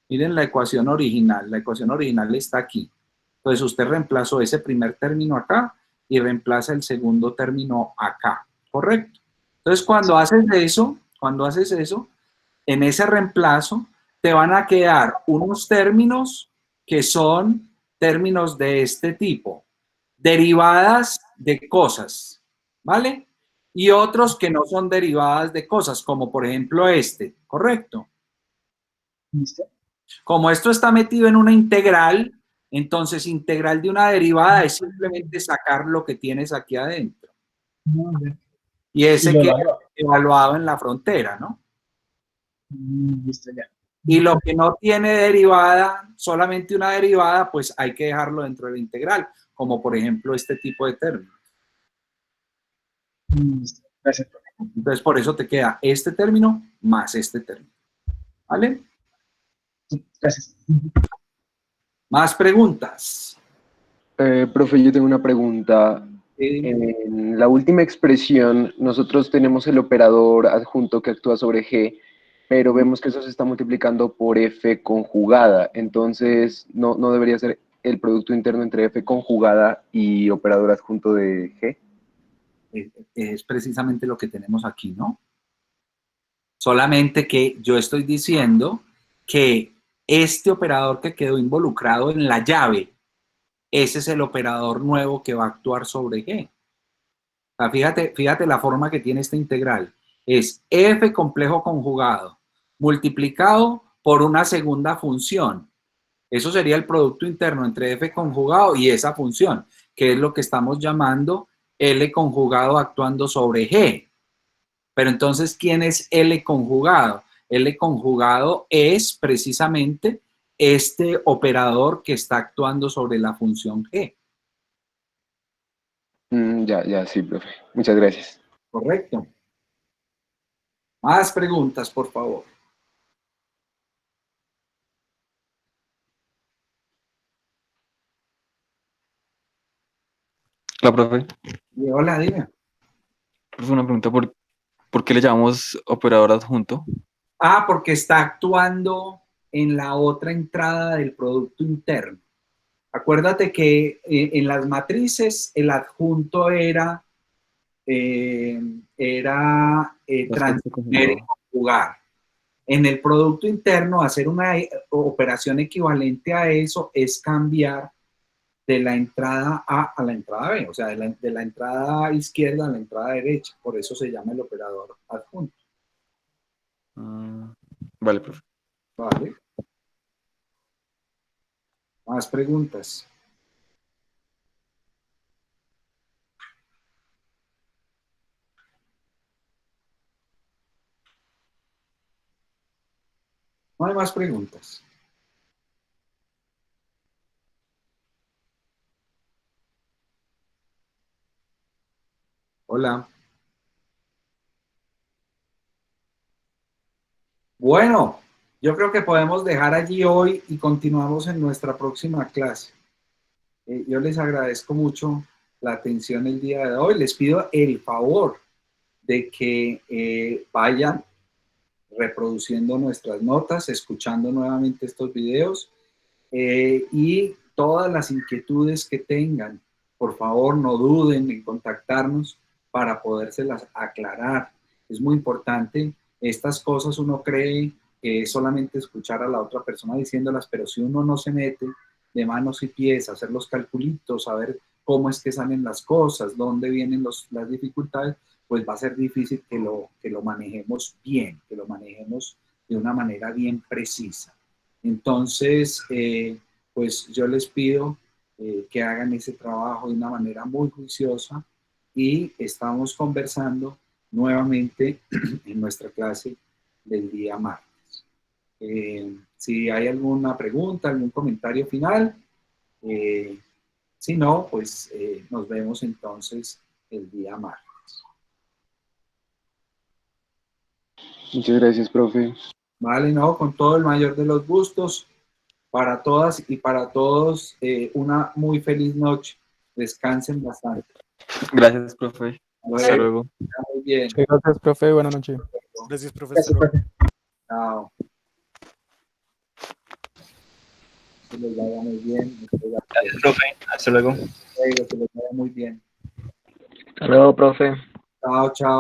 S1: Miren la ecuación original está aquí. Entonces usted reemplazó ese primer término acá y reemplaza el segundo término acá, ¿correcto? Entonces cuando haces eso, en ese reemplazo te van a quedar unos términos que son términos de este tipo, derivadas de cosas, ¿vale? Y otros que no son derivadas de cosas, como por ejemplo este, ¿correcto?
S12: ¿Listo?
S1: Como esto está metido en una integral, entonces integral de una derivada es simplemente sacar lo que tienes aquí adentro. Y ese queda evaluado en la frontera, ¿no?
S12: Listo, ya.
S1: Y lo que no tiene derivada, solamente una derivada, pues hay que dejarlo dentro de la integral, como por ejemplo este tipo de términos.
S12: Listo. Gracias, profe.
S1: Entonces por eso te queda este término más este término. ¿Vale?
S12: Gracias.
S1: ¿Más preguntas?
S16: Profe, yo tengo una pregunta. En la última expresión, nosotros tenemos el operador adjunto que actúa sobre G, pero vemos que eso se está multiplicando por F conjugada. Entonces, ¿no debería ser el producto interno entre F conjugada y operador adjunto de G?
S1: Es precisamente lo que tenemos aquí, ¿no? Solamente que yo estoy diciendo que este operador que quedó involucrado en la llave, ese es el operador nuevo que va a actuar sobre G. O sea, fíjate la forma que tiene esta integral. Es F complejo conjugado multiplicado por una segunda función. Eso sería el producto interno entre F conjugado y esa función, que es lo que estamos llamando L conjugado actuando sobre G. Pero entonces, ¿quién es L conjugado? L conjugado es precisamente este operador que está actuando sobre la función G.
S16: Ya, sí, profe. Muchas gracias.
S1: Correcto. Más preguntas, por favor.
S6: Hola, profe.
S1: Hola, dime.
S6: Profe, una pregunta, ¿por qué le llamamos operador adjunto?
S1: Porque está actuando en la otra entrada del producto interno. Acuérdate que en las matrices el adjunto era transformar y conjugar. En el producto interno, hacer una operación equivalente a eso es cambiar de la entrada A a la entrada B, o sea, de la entrada izquierda a la entrada derecha. Por eso se llama el operador adjunto.
S6: Vale, profe.
S1: Vale. Más preguntas. No hay más preguntas. Hola. Bueno, yo creo que podemos dejar allí hoy y continuamos en nuestra próxima clase. Yo les agradezco mucho la atención el día de hoy. Les pido el favor de que vayan reproduciendo nuestras notas, escuchando nuevamente estos videos y todas las inquietudes que tengan, por favor no duden en contactarnos para podérselas aclarar. Es muy importante, estas cosas uno cree que es solamente escuchar a la otra persona diciéndolas, pero si uno no se mete de manos y pies a hacer los calculitos, a ver cómo es que salen las cosas, dónde vienen las dificultades, pues va a ser difícil que lo manejemos bien, que lo manejemos de una manera bien precisa. Entonces, pues yo les pido que hagan ese trabajo de una manera muy juiciosa y estamos conversando nuevamente en nuestra clase del día martes. Si hay alguna pregunta, algún comentario final, si no, pues nos vemos entonces el día martes.
S16: Muchas gracias, profe.
S1: Vale, no, con todo el mayor de los gustos. Para todas y para todos, una muy feliz noche. Descansen bastante.
S6: Gracias, profe. Hasta luego.
S1: Muy bien.
S14: Gracias, profe. Buenas noches.
S17: Gracias, profe.
S12: Gracias, profe.
S1: Chao. Que les vaya muy bien.
S13: Gracias, profe. Hasta luego.
S1: Que les vaya muy bien.
S15: Hasta luego, profe.
S1: Chao, chao.